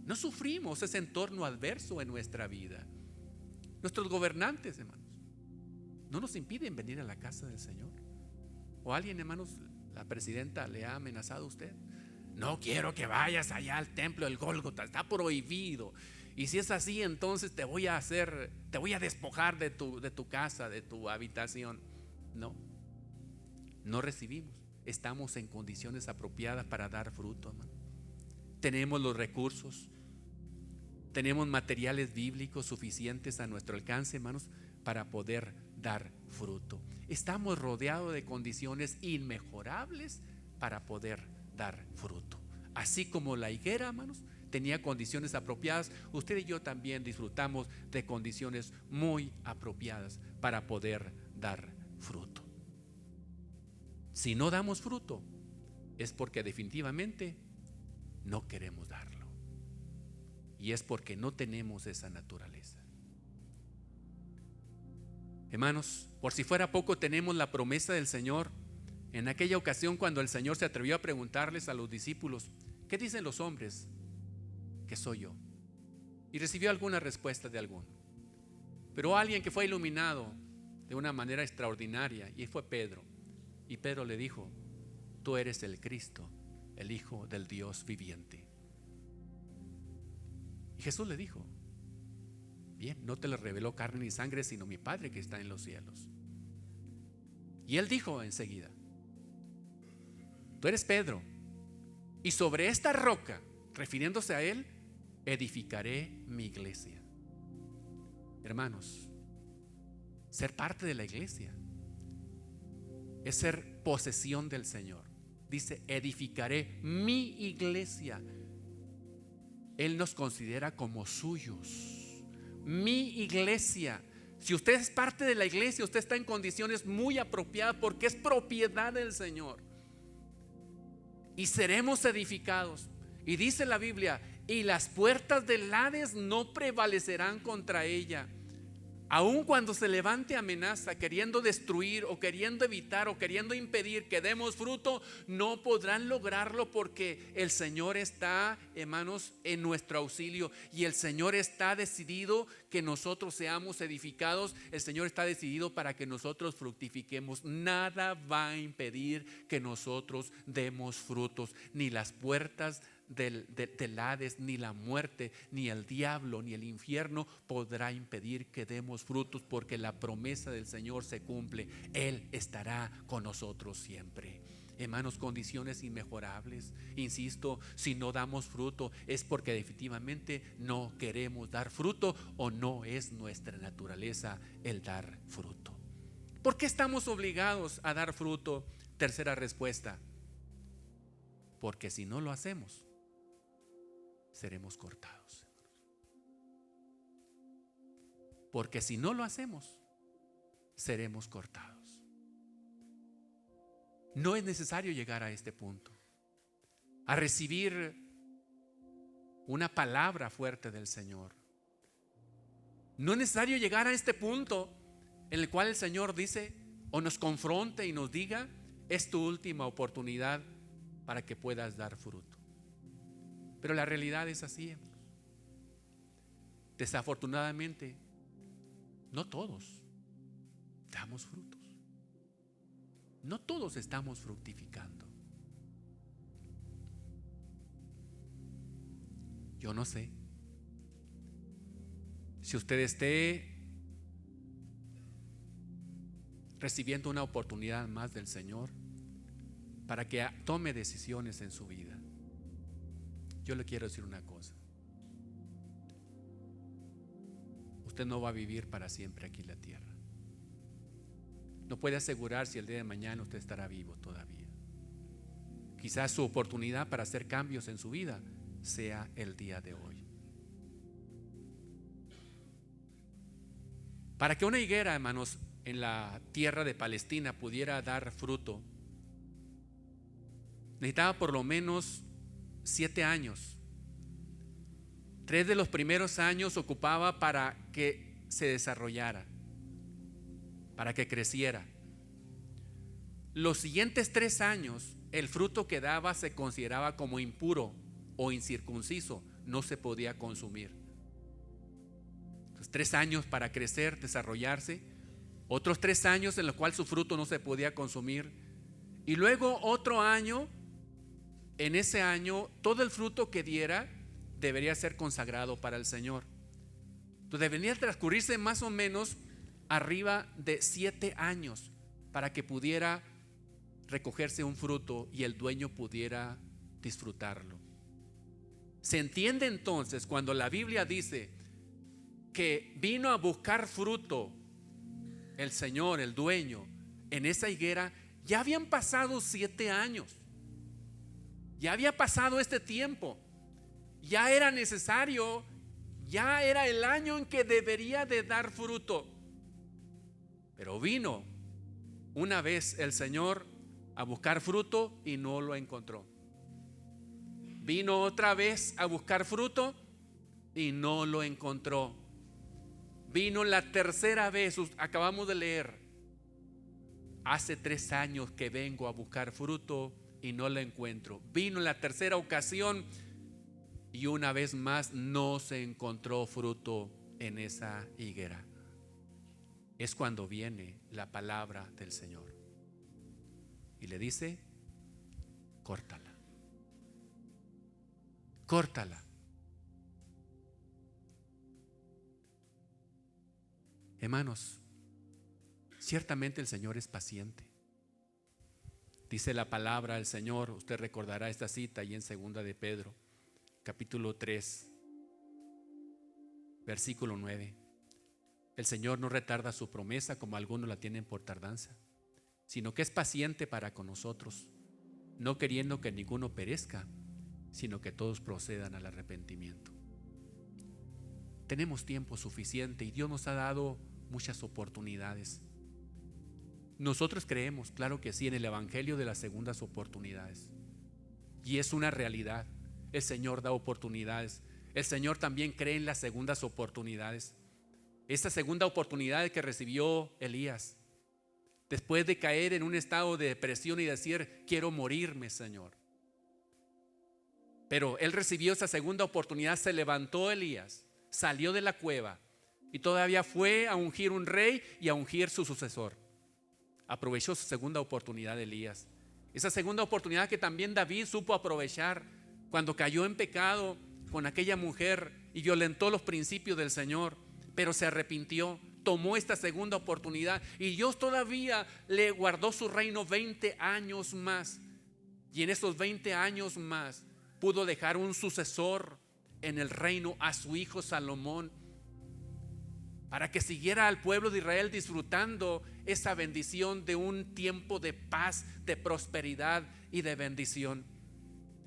No sufrimos ese entorno adverso en nuestra vida. Nuestros gobernantes, hermanos, no nos impiden venir a la casa del Señor. O alguien, hermanos, la presidenta le ha amenazado a usted: no quiero que vayas allá al templo del Gólgota, está prohibido. Y si es así, entonces te voy a despojar de tu casa, de tu habitación. No recibimos. Estamos en condiciones apropiadas para dar fruto, hermano. Tenemos los recursos, tenemos materiales bíblicos suficientes a nuestro alcance, hermanos, para poder dar fruto. Estamos rodeados de condiciones inmejorables para poder dar fruto. Así como la higuera, hermanos, tenía condiciones apropiadas, usted y yo también disfrutamos de condiciones muy apropiadas para poder dar fruto. Si no damos fruto, es porque definitivamente no queremos darlo, y es porque no tenemos esa naturaleza. Hermanos, por si fuera poco, tenemos la promesa del Señor. En aquella ocasión, cuando el Señor se atrevió a preguntarles a los discípulos: ¿qué dicen los hombres que soy yo? Y recibió alguna respuesta de alguno. Pero alguien que fue iluminado de una manera extraordinaria, y fue Pedro. Y Pedro le dijo: tú eres el Cristo, el Hijo del Dios viviente. Y Jesús le dijo: bien, no te lo reveló carne ni sangre, sino mi Padre que está en los cielos. Y él dijo enseguida: tú eres Pedro, y sobre esta roca, refiriéndose a él, edificaré mi iglesia. Hermanos, ser parte de la iglesia es ser posesión del Señor. Dice: edificaré mi iglesia. Él nos considera como suyos. Mi iglesia. Si usted es parte de la iglesia, usted está en condiciones muy apropiadas, porque es propiedad del Señor. Y seremos edificados. Y dice la Biblia: y las puertas del Hades no prevalecerán contra ella. Aun cuando se levante amenaza queriendo destruir, o queriendo evitar, o queriendo impedir que demos fruto, no podrán lograrlo, porque el Señor está, hermanos, en nuestro auxilio. Y el Señor está decidido que nosotros seamos edificados. El Señor está decidido para que nosotros fructifiquemos. Nada va a impedir que nosotros demos frutos. Ni las puertas del Hades, ni la muerte, ni el diablo, ni el infierno podrá impedir que demos frutos, porque la promesa del Señor se cumple. Él estará con nosotros siempre. Hermanos, condiciones inmejorables. Insisto, si no damos fruto es porque definitivamente no queremos dar fruto, o no es nuestra naturaleza el dar fruto. ¿Por qué estamos obligados a dar fruto? Tercera respuesta: porque si no lo hacemos, seremos cortados. Porque si no lo hacemos, seremos cortados. No es necesario llegar a este punto, a recibir una palabra fuerte del Señor. No es necesario llegar a este punto en el cual el Señor dice, o nos confronte y nos diga: es tu última oportunidad para que puedas dar fruto. Pero la realidad es así, hermanos. Desafortunadamente, no todos damos frutos. No todos estamos fructificando. Yo no sé si usted esté recibiendo una oportunidad más del Señor para que tome decisiones en su vida. Yo le quiero decir una cosa: usted no va a vivir para siempre aquí en la tierra. No puede asegurar si el día de mañana usted estará vivo todavía. Quizás su oportunidad para hacer cambios en su vida sea el día de hoy. Para que una higuera, hermanos, en la tierra de Palestina pudiera dar fruto, necesitaba por lo menos 7 años. 3 de los primeros años ocupaba para que se desarrollara, para que creciera. Los siguientes 3 años, el fruto que daba se consideraba como impuro o incircunciso, no se podía consumir. Entonces, 3 años para crecer, desarrollarse, otros 3 años en los cuales su fruto no se podía consumir, y luego otro año. En ese año todo el fruto que diera debería ser consagrado para el Señor. Entonces debería transcurrirse más o menos arriba de 7 años para que pudiera recogerse un fruto y el dueño pudiera disfrutarlo. Se entiende entonces cuando la Biblia dice que vino a buscar fruto el Señor, el dueño, en esa higuera. Ya habían pasado 7 años. Ya había pasado este tiempo. Ya era necesario. Ya era el año en que debería de dar fruto. Pero vino una vez el Señor a buscar fruto y no lo encontró. Vino otra vez a buscar fruto y no lo encontró. Vino la tercera vez. Acabamos de leer: hace 3 años que vengo a buscar fruto y no lo encuentro. Vino la tercera ocasión y una vez más no se encontró fruto en esa higuera. Es cuando viene la palabra del Señor y le dice: córtala, córtala. Hermanos, ciertamente el Señor es paciente. Dice la palabra del Señor, usted recordará esta cita ahí en 2 de Pedro, capítulo 3, versículo 9. El Señor no retarda su promesa como algunos la tienen por tardanza, sino que es paciente para con nosotros, no queriendo que ninguno perezca, sino que todos procedan al arrepentimiento. Tenemos tiempo suficiente y Dios nos ha dado muchas oportunidades. Nosotros creemos, claro que sí, en el evangelio de las segundas oportunidades, y es una realidad. El Señor da oportunidades. El Señor también cree en las segundas oportunidades. Esta segunda oportunidad que recibió Elías, después de caer en un estado de depresión y decir: quiero morirme, Señor. Pero él recibió esa segunda oportunidad. Se levantó Elías, salió de la cueva y todavía fue a ungir un rey y a ungir su sucesor. Aprovechó su segunda oportunidad Elías. Esa segunda oportunidad que también David supo aprovechar cuando cayó en pecado con aquella mujer y violentó los principios del Señor, pero se arrepintió, tomó esta segunda oportunidad y Dios todavía le guardó su reino 20 años más. Y en esos 20 años más pudo dejar un sucesor en el reino a su hijo Salomón, para que siguiera al pueblo de Israel disfrutando esa bendición de un tiempo de paz, de prosperidad y de bendición.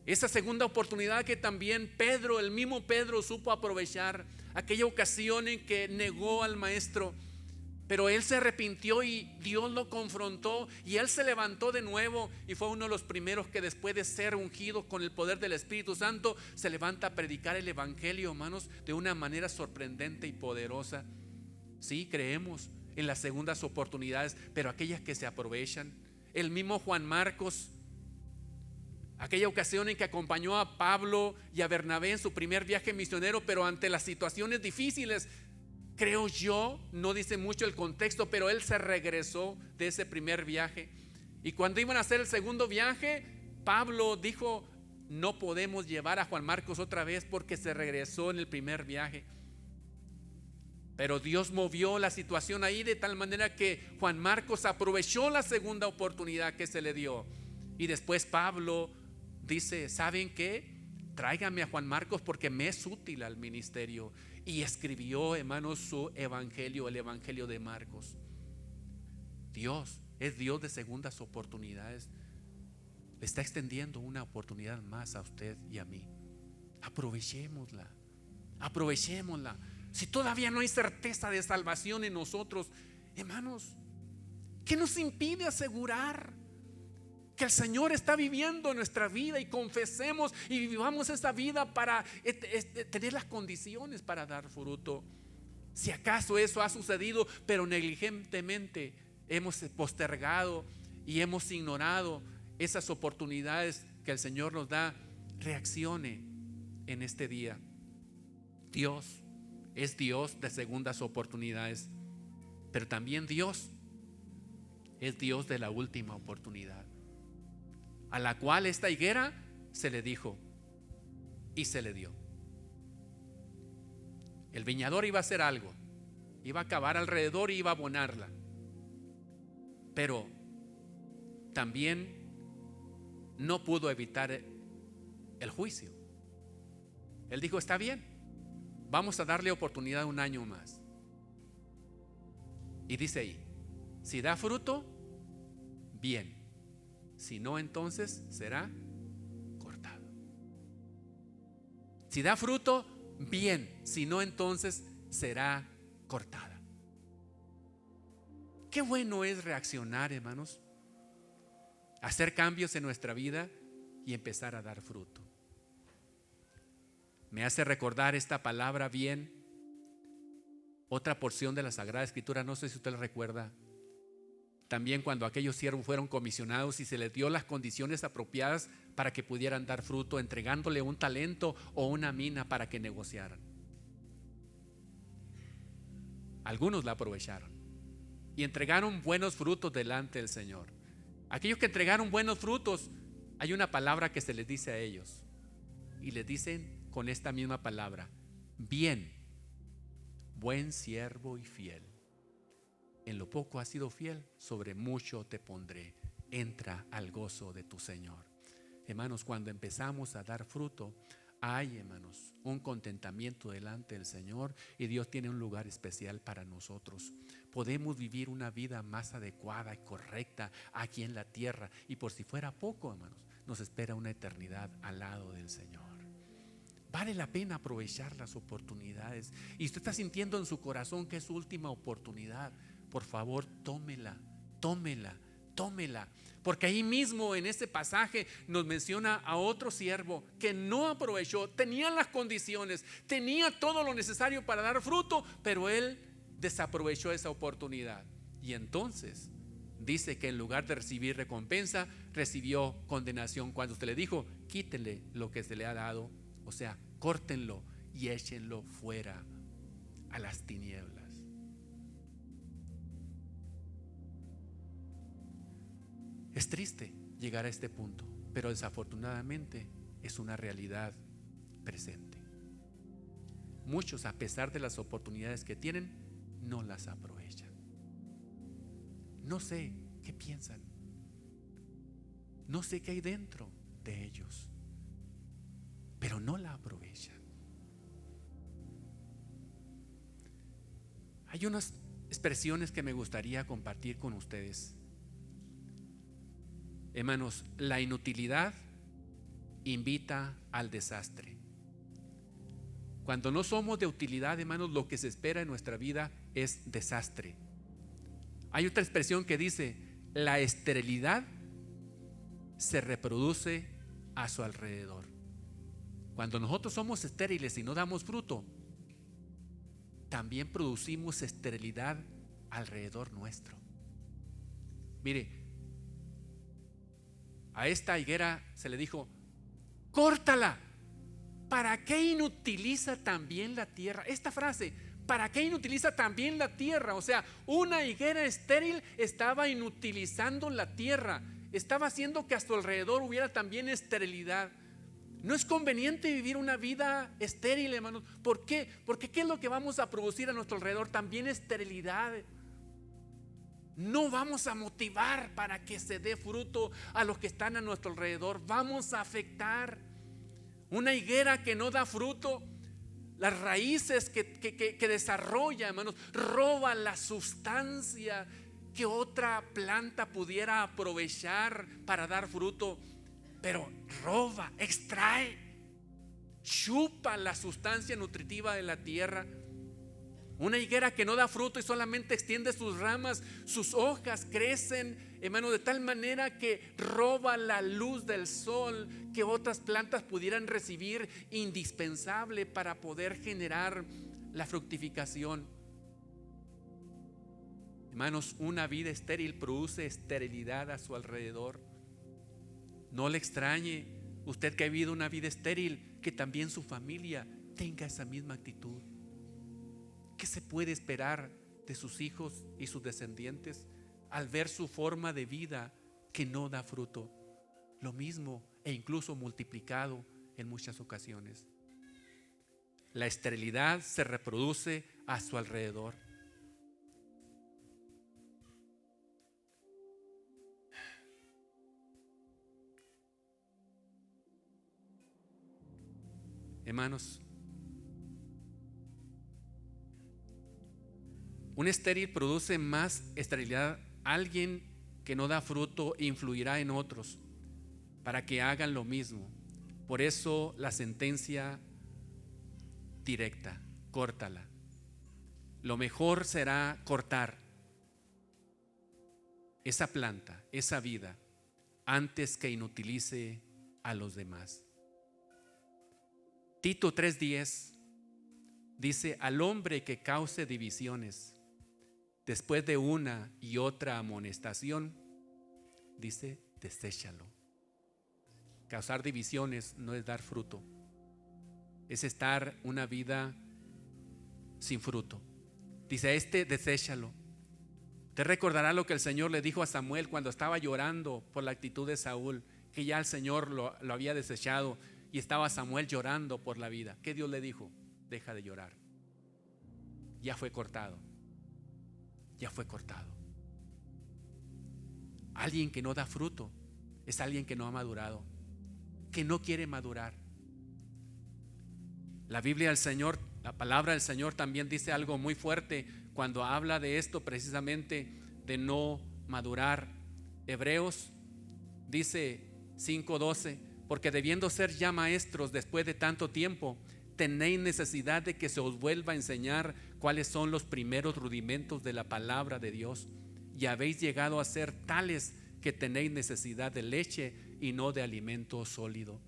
Esa segunda oportunidad que también Pedro, el mismo Pedro, supo aprovechar, aquella ocasión en que negó al maestro, pero él se arrepintió y Dios lo confrontó y él se levantó de nuevo y fue uno de los primeros que, después de ser ungido con el poder del Espíritu Santo, se levanta a predicar el evangelio, hermanos, de una manera sorprendente y poderosa. Sí, creemos en las segundas oportunidades, pero aquellas que se aprovechan. El mismo Juan Marcos, aquella ocasión en que acompañó a Pablo y a Bernabé en su primer viaje misionero, pero ante las situaciones difíciles, creo yo, no dice mucho el contexto, pero él se regresó de ese primer viaje. Y cuando iban a hacer el segundo viaje, Pablo dijo: no podemos llevar a Juan Marcos otra vez porque se regresó en el primer viaje. Pero Dios movió la situación ahí de tal manera que Juan Marcos aprovechó la segunda oportunidad que se le dio. Y después Pablo dice: ¿saben qué? Tráiganme a Juan Marcos porque me es útil al ministerio. Y escribió, hermanos, su evangelio, el evangelio de Marcos. Dios es Dios de segundas oportunidades. Le está extendiendo una oportunidad más a usted y a mí. Aprovechémosla. Aprovechémosla. Si todavía no hay certeza de salvación en nosotros, hermanos, ¿qué nos impide asegurar que el Señor está viviendo nuestra vida y confesemos y vivamos esa vida para tener las condiciones para dar fruto? Si acaso eso ha sucedido, pero negligentemente hemos postergado y hemos ignorado esas oportunidades que el Señor nos da, reaccione en este día. Dios es Dios de segundas oportunidades, pero también Dios es Dios de la última oportunidad, a la cual esta higuera se le dijo y se le dio. El viñador iba a hacer algo, iba a cavar alrededor y iba a abonarla, pero también no pudo evitar el juicio. Él dijo: está bien, vamos a darle oportunidad un año más. Y dice ahí: si da fruto, bien; si no, entonces será cortado. Si da fruto, bien; si no, entonces será cortada. Qué bueno es reaccionar, hermanos, hacer cambios en nuestra vida y empezar a dar fruto. Me hace recordar esta palabra bien otra porción de la Sagrada Escritura. No sé si usted recuerda, también cuando aquellos siervos fueron comisionados y se les dio las condiciones apropiadas para que pudieran dar fruto, entregándole un talento o una mina para que negociaran. Algunos la aprovecharon y entregaron buenos frutos delante del Señor. Aquellos que entregaron buenos frutos, hay una palabra que se les dice a ellos, y les dicen con esta misma palabra: bien, buen siervo y fiel. En lo poco has sido fiel, sobre mucho te pondré. Entra al gozo de tu Señor. Hermanos, cuando empezamos a dar fruto, hay, hermanos, un contentamiento delante del Señor, y Dios tiene un lugar especial para nosotros. Podemos vivir una vida más adecuada y correcta aquí en la tierra, y por si fuera poco, hermanos, nos espera una eternidad al lado del Señor. Vale la pena aprovechar las oportunidades. Y usted está sintiendo en su corazón que es su última oportunidad, por favor, tómela, tómela, tómela. Porque ahí mismo en este pasaje nos menciona a otro siervo que no aprovechó. Tenía las condiciones, tenía todo lo necesario para dar fruto, pero él desaprovechó esa oportunidad. Y entonces dice que en lugar de recibir recompensa, recibió condenación. Cuando usted le dijo: quítele lo que se le ha dado, o sea, córtenlo y échenlo fuera a las tinieblas. Es triste llegar a este punto, pero desafortunadamente es una realidad presente. Muchos, a pesar de las oportunidades que tienen, no las aprovechan. No sé qué piensan, no sé qué hay dentro de ellos, pero no la aprovechan. Hay unas expresiones que me gustaría compartir con ustedes. Hermanos, la inutilidad invita al desastre. Cuando no somos de utilidad, hermanos, lo que se espera en nuestra vida es desastre. Hay otra expresión que dice: la esterilidad se reproduce a su alrededor. Cuando nosotros somos estériles y no damos fruto, también producimos esterilidad alrededor nuestro. Mire, a esta higuera se le dijo: córtala. ¿Para qué inutiliza también la tierra? Esta frase: ¿para qué inutiliza también la tierra? O sea, una higuera estéril estaba inutilizando la tierra, estaba haciendo que a su alrededor hubiera también esterilidad. No es conveniente vivir una vida estéril, hermanos. ¿Por qué? Porque ¿qué es lo que vamos a producir a nuestro alrededor? También esterilidad. No vamos a motivar para que se dé fruto a los que están a nuestro alrededor. Vamos a afectar. Una higuera que no da fruto, las raíces que desarrolla, hermanos, roba la sustancia que otra planta pudiera aprovechar para dar fruto. Pero roba, extrae, chupa la sustancia nutritiva de la tierra. Una higuera que no da fruto y solamente extiende sus ramas, sus hojas crecen, hermano, de tal manera que roba la luz del sol que otras plantas pudieran recibir, indispensable para poder generar la fructificación. Hermanos, una vida estéril produce esterilidad a su alrededor. No le extrañe, usted que ha vivido una vida estéril, que también su familia tenga esa misma actitud. ¿Qué se puede esperar de sus hijos y sus descendientes al ver su forma de vida que no da fruto? Lo mismo e incluso multiplicado en muchas ocasiones. La esterilidad se reproduce a su alrededor. Hermanos, un estéril produce más esterilidad. Alguien que no da fruto influirá en otros para que hagan lo mismo. Por eso la sentencia directa, córtala. Lo mejor será cortar esa planta, esa vida, antes que inutilice a los demás. Tito 3:10 dice: al hombre que cause divisiones después de una y otra amonestación, dice, deséchalo. Causar divisiones no es dar fruto, es estar una vida sin fruto. Dice, deséchalo. Te recordará lo que el Señor le dijo a Samuel cuando estaba llorando por la actitud de Saúl, que ya el Señor lo había desechado, y estaba Samuel llorando por la vida. ¿Qué Dios le dijo? Deja de llorar. Ya fue cortado. Ya fue cortado. Alguien que no da fruto es alguien que no ha madurado, que no quiere madurar. La Biblia del Señor, la palabra del Señor también dice algo muy fuerte cuando habla de esto, precisamente de no madurar. Hebreos dice 5:12: porque debiendo ser ya maestros después de tanto tiempo, tenéis necesidad de que se os vuelva a enseñar cuáles son los primeros rudimentos de la palabra de Dios, y habéis llegado a ser tales que tenéis necesidad de leche y no de alimento sólido.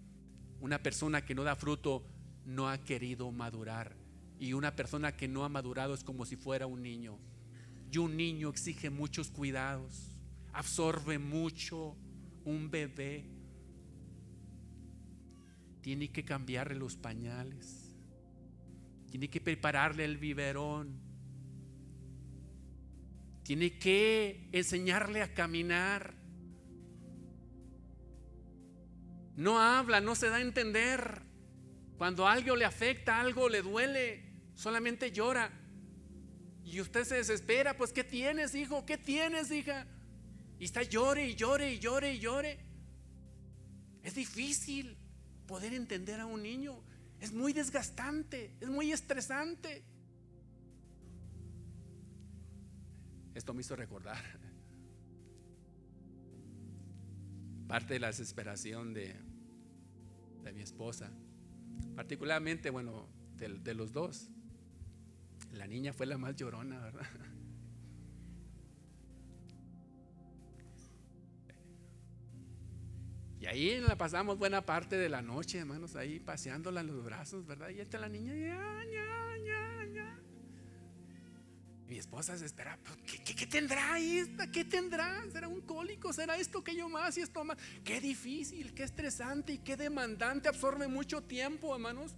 Una persona que no da fruto no ha querido madurar, y una persona que no ha madurado es como si fuera un niño, y un niño exige muchos cuidados, absorbe mucho. Un bebé tiene que cambiarle los pañales, tiene que prepararle el biberón, tiene que enseñarle a caminar. No habla, no se da a entender. Cuando algo le afecta, algo le duele, solamente llora. Y usted se desespera. Pues ¿qué tienes, hijo? ¿Qué tienes, hija? Y está llore y llore y llore y llore. Es difícil poder entender a un niño. Es muy desgastante, es muy estresante. Esto me hizo recordar parte de la desesperación de mi esposa, particularmente, bueno, de los dos. La niña fue la más llorona, ¿verdad? Y ahí la pasamos buena parte de la noche, hermanos, ahí paseándola en los brazos, ¿verdad? Y está la niña, ya. Mi esposa se espera, ¿qué tendrá esta? ¿Qué tendrá? ¿Será un cólico? ¿Será esto, aquello más y esto más? Qué difícil, qué estresante y qué demandante, absorbe mucho tiempo, hermanos.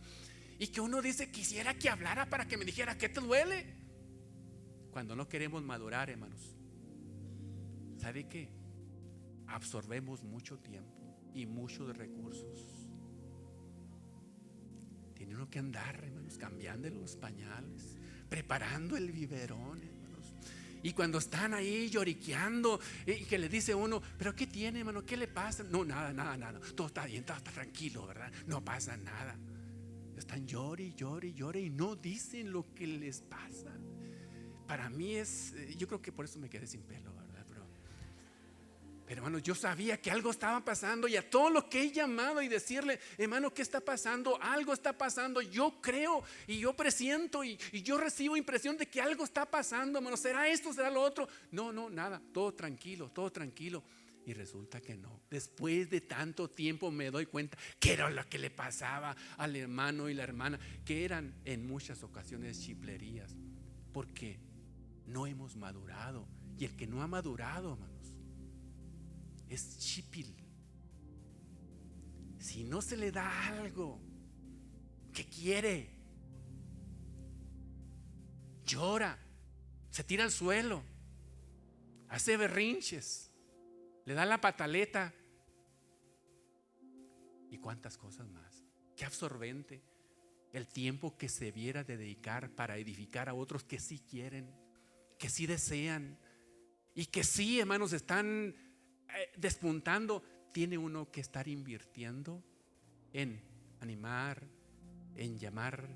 Y que uno dice, quisiera que hablara para que me dijera, ¿qué te duele? Cuando no queremos madurar, hermanos, ¿sabe qué? Absorbemos mucho tiempo y muchos recursos. Tiene uno que andar, hermanos, cambiando los pañales, preparando el biberón, hermanos. Y cuando están ahí lloriqueando y que le dice uno, ¿pero qué tiene, hermano? ¿Qué le pasa? No, nada. Todo está bien, todo está tranquilo, ¿verdad? No pasa nada. Están llore y no dicen lo que les pasa. Para mí yo creo que por eso me quedé sin pelo, ¿verdad? Pero hermano, yo sabía que algo estaba pasando, y a todos los que he llamado y decirle, hermano, ¿qué está pasando? Algo está pasando. Yo creo y yo presiento y yo recibo impresión de que algo está pasando, hermano. ¿Será esto? ¿Será lo otro? No, nada, todo tranquilo. Y resulta que no. Después de tanto tiempo me doy cuenta que era lo que le pasaba al hermano y la hermana, que eran en muchas ocasiones chiflerías, porque no hemos madurado Y el que no ha madurado, hermanos, es chípil. Si no se le da algo que quiere, llora, se tira al suelo, hace berrinches, le da la pataleta y cuántas cosas más. Qué absorbente el tiempo que se viera de dedicar para edificar a otros que sí quieren, que sí desean y que sí, hermanos, están despuntando. Tiene uno que estar invirtiendo en animar, en llamar,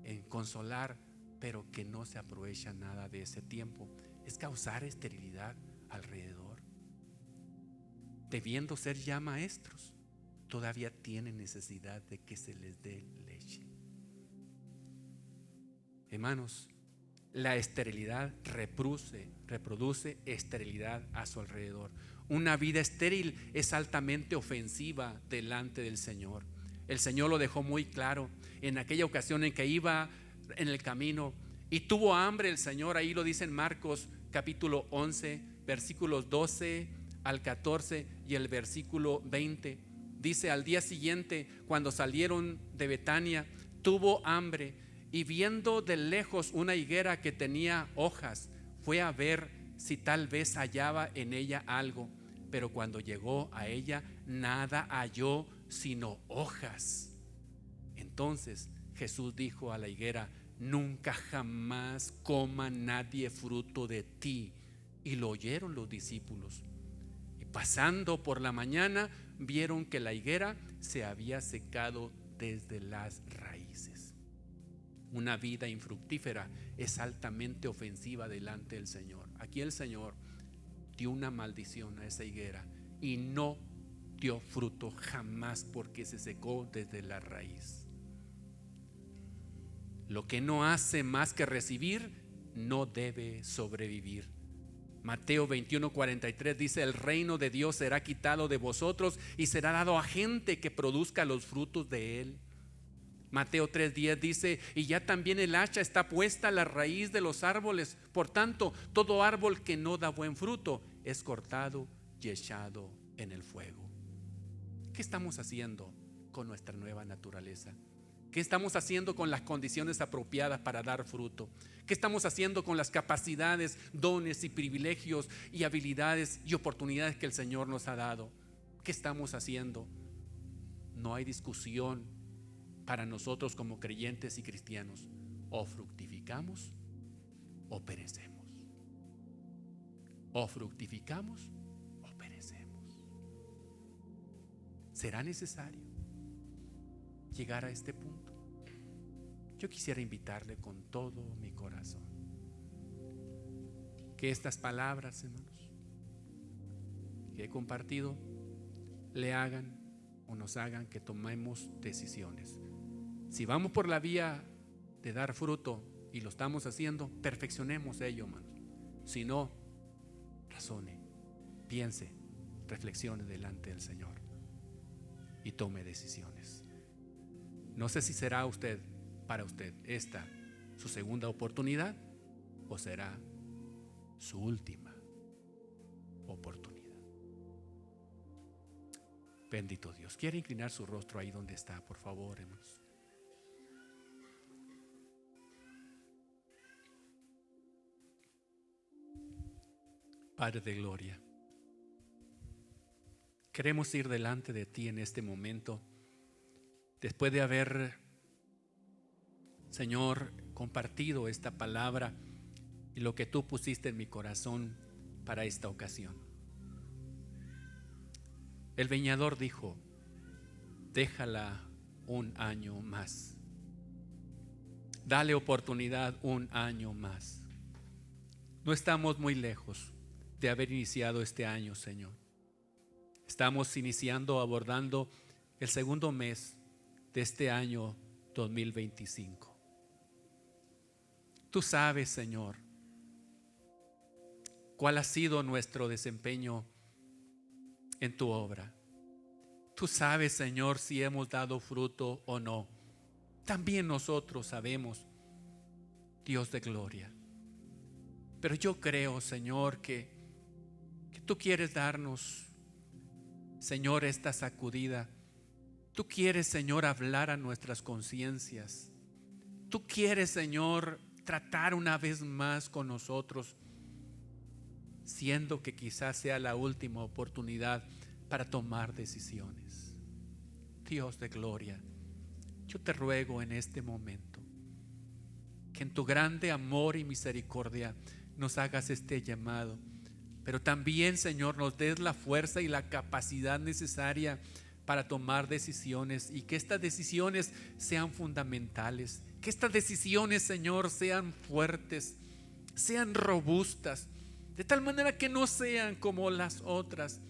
en consolar, pero que no se aprovecha nada de ese tiempo. Es causar esterilidad alrededor. Debiendo ser ya maestros, todavía tienen necesidad de que se les dé leche. Hermanos, la esterilidad reproduce esterilidad a su alrededor. Una vida estéril es altamente ofensiva delante del Señor. El Señor lo dejó muy claro en aquella ocasión en que iba en el camino y tuvo hambre el Señor. Ahí lo dice en Marcos capítulo 11, versículos 12 al 14 y el versículo 20. Dice: al día siguiente, cuando salieron de Betania, tuvo hambre y viendo de lejos una higuera que tenía hojas, fue a ver si tal vez hallaba en ella algo. Pero cuando llegó a ella, nada halló sino hojas. Entonces Jesús dijo a la higuera: nunca jamás coma nadie fruto de ti. Y lo oyeron los discípulos. Y pasando por la mañana, vieron que la higuera se había secado desde las raíces. Una vida infructífera es altamente ofensiva delante del Señor. Aquí el Señor dio una maldición a esa higuera y no dio fruto jamás porque se secó desde la raíz. Lo que no hace más que recibir no debe sobrevivir. Mateo 21:43 dice: el reino de Dios será quitado de vosotros y será dado a gente que produzca los frutos de él. Mateo 3:10 dice: y ya también el hacha está puesta a la raíz de los árboles. Por tanto, todo árbol que no da buen fruto es cortado y echado en el fuego. ¿Qué estamos haciendo con nuestra nueva naturaleza? ¿Qué estamos haciendo con las condiciones apropiadas para dar fruto? ¿Qué estamos haciendo con las capacidades, dones y privilegios y habilidades y oportunidades que el Señor nos ha dado? ¿Qué estamos haciendo? No hay discusión para nosotros como creyentes y cristianos. O fructificamos o perecemos. O fructificamos o perecemos. ¿Será necesario llegar a este punto? Yo quisiera invitarle con todo mi corazón que estas palabras, hermanos, que he compartido, le hagan o nos hagan que tomemos decisiones. Si vamos por la vía de dar fruto y lo estamos haciendo, perfeccionemos ello, hermanos. Si no, razone, piense, reflexione delante del Señor y tome decisiones. No sé si será para usted esta su segunda oportunidad o será su última oportunidad. Bendito Dios. ¿Quiere inclinar su rostro ahí donde está, por favor, hermanos? Padre de gloria, queremos ir delante de ti en este momento, después de haber, Señor, compartido esta palabra y lo que tú pusiste en mi corazón para esta ocasión. El viñador dijo: déjala un año más, dale oportunidad un año más. No estamos muy lejos de haber iniciado este año, Señor. Estamos abordando el segundo mes de este año 2025. Tú sabes, Señor, cuál ha sido nuestro desempeño en tu obra. Tú sabes, Señor, si hemos dado fruto o no. También nosotros sabemos, Dios de gloria. Pero yo creo, Señor, que tú quieres darnos, Señor, esta sacudida. Tú quieres, Señor, hablar a nuestras conciencias. Tú quieres, Señor, tratar una vez más con nosotros, siendo que quizás sea la última oportunidad para tomar decisiones. Dios de gloria, yo te ruego en este momento que en tu grande amor y misericordia nos hagas este llamado, pero también, Señor, nos des la fuerza y la capacidad necesaria para tomar decisiones, y que estas decisiones sean fundamentales, que estas decisiones, Señor, sean fuertes, sean robustas, de tal manera que no sean como las otras,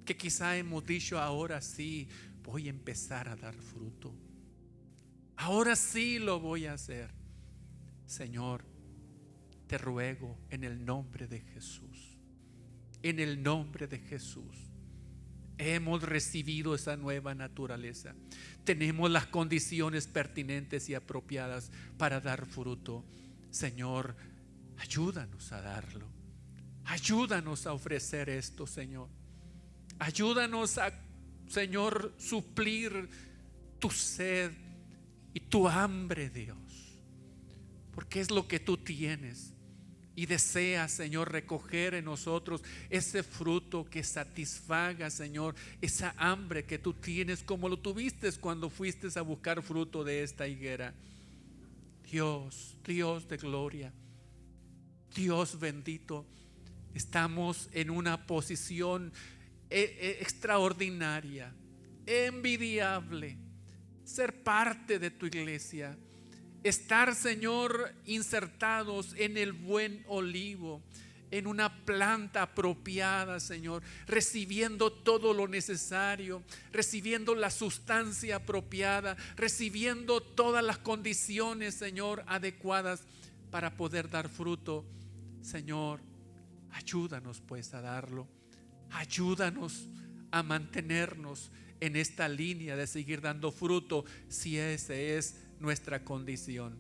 que quizá hemos dicho: ahora sí voy a empezar a dar fruto, ahora sí lo voy a hacer. Señor, te ruego en el nombre de Jesús, en el nombre de Jesús, hemos recibido esa nueva naturaleza, tenemos las condiciones pertinentes y apropiadas para dar fruto. Señor, ayúdanos a darlo, ayúdanos a ofrecer esto, Señor. Ayúdanos a, Señor, suplir tu sed y tu hambre, Dios, porque es lo que tú tienes y deseas, Señor, recoger en nosotros ese fruto que satisfaga, Señor, esa hambre que tú tienes, como lo tuviste cuando fuiste a buscar fruto de esta higuera. Dios, Dios de gloria, Dios bendito, estamos en una posición extraordinaria, envidiable, ser parte de tu iglesia, estar, Señor, insertados en el buen olivo, en una planta apropiada, Señor, recibiendo todo lo necesario, recibiendo la sustancia apropiada, recibiendo todas las condiciones, Señor, adecuadas para poder dar fruto. Señor, ayúdanos pues a darlo. Ayúdanos a mantenernos en esta línea de seguir dando fruto, si esa es nuestra condición.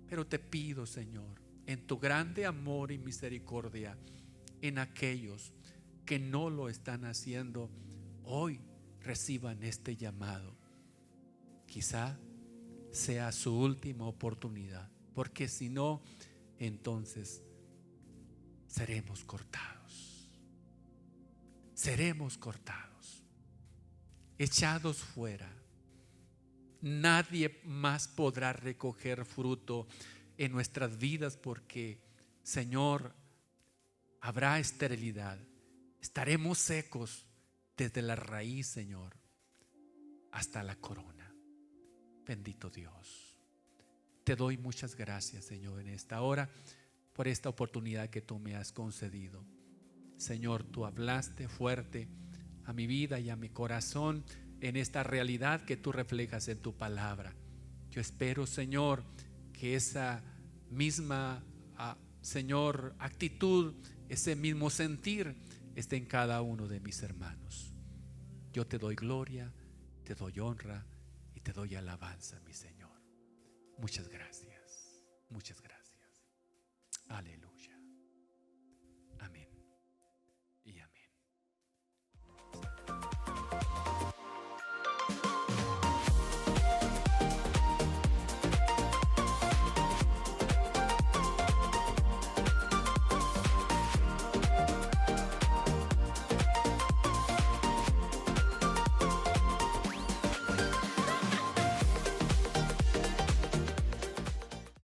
Pero te pido, Señor, en tu grande amor y misericordia, en aquellos que no lo están haciendo, hoy reciban este llamado. Quizá sea su última oportunidad, porque si no, entonces seremos cortados. Seremos cortados, echados fuera. Nadie más podrá recoger fruto en nuestras vidas, porque, Señor, habrá esterilidad. Estaremos secos desde la raíz, Señor, hasta la corona. Bendito Dios, te doy muchas gracias, Señor, en esta hora, por esta oportunidad que tú me has concedido. Señor, tú hablaste fuerte a mi vida y a mi corazón en esta realidad que tú reflejas en tu palabra. Yo espero, Señor, que esa misma, Señor, actitud, ese mismo sentir esté en cada uno de mis hermanos. Yo te doy gloria, te doy honra y te doy alabanza, mi Señor. Muchas gracias, muchas gracias. Aleluya.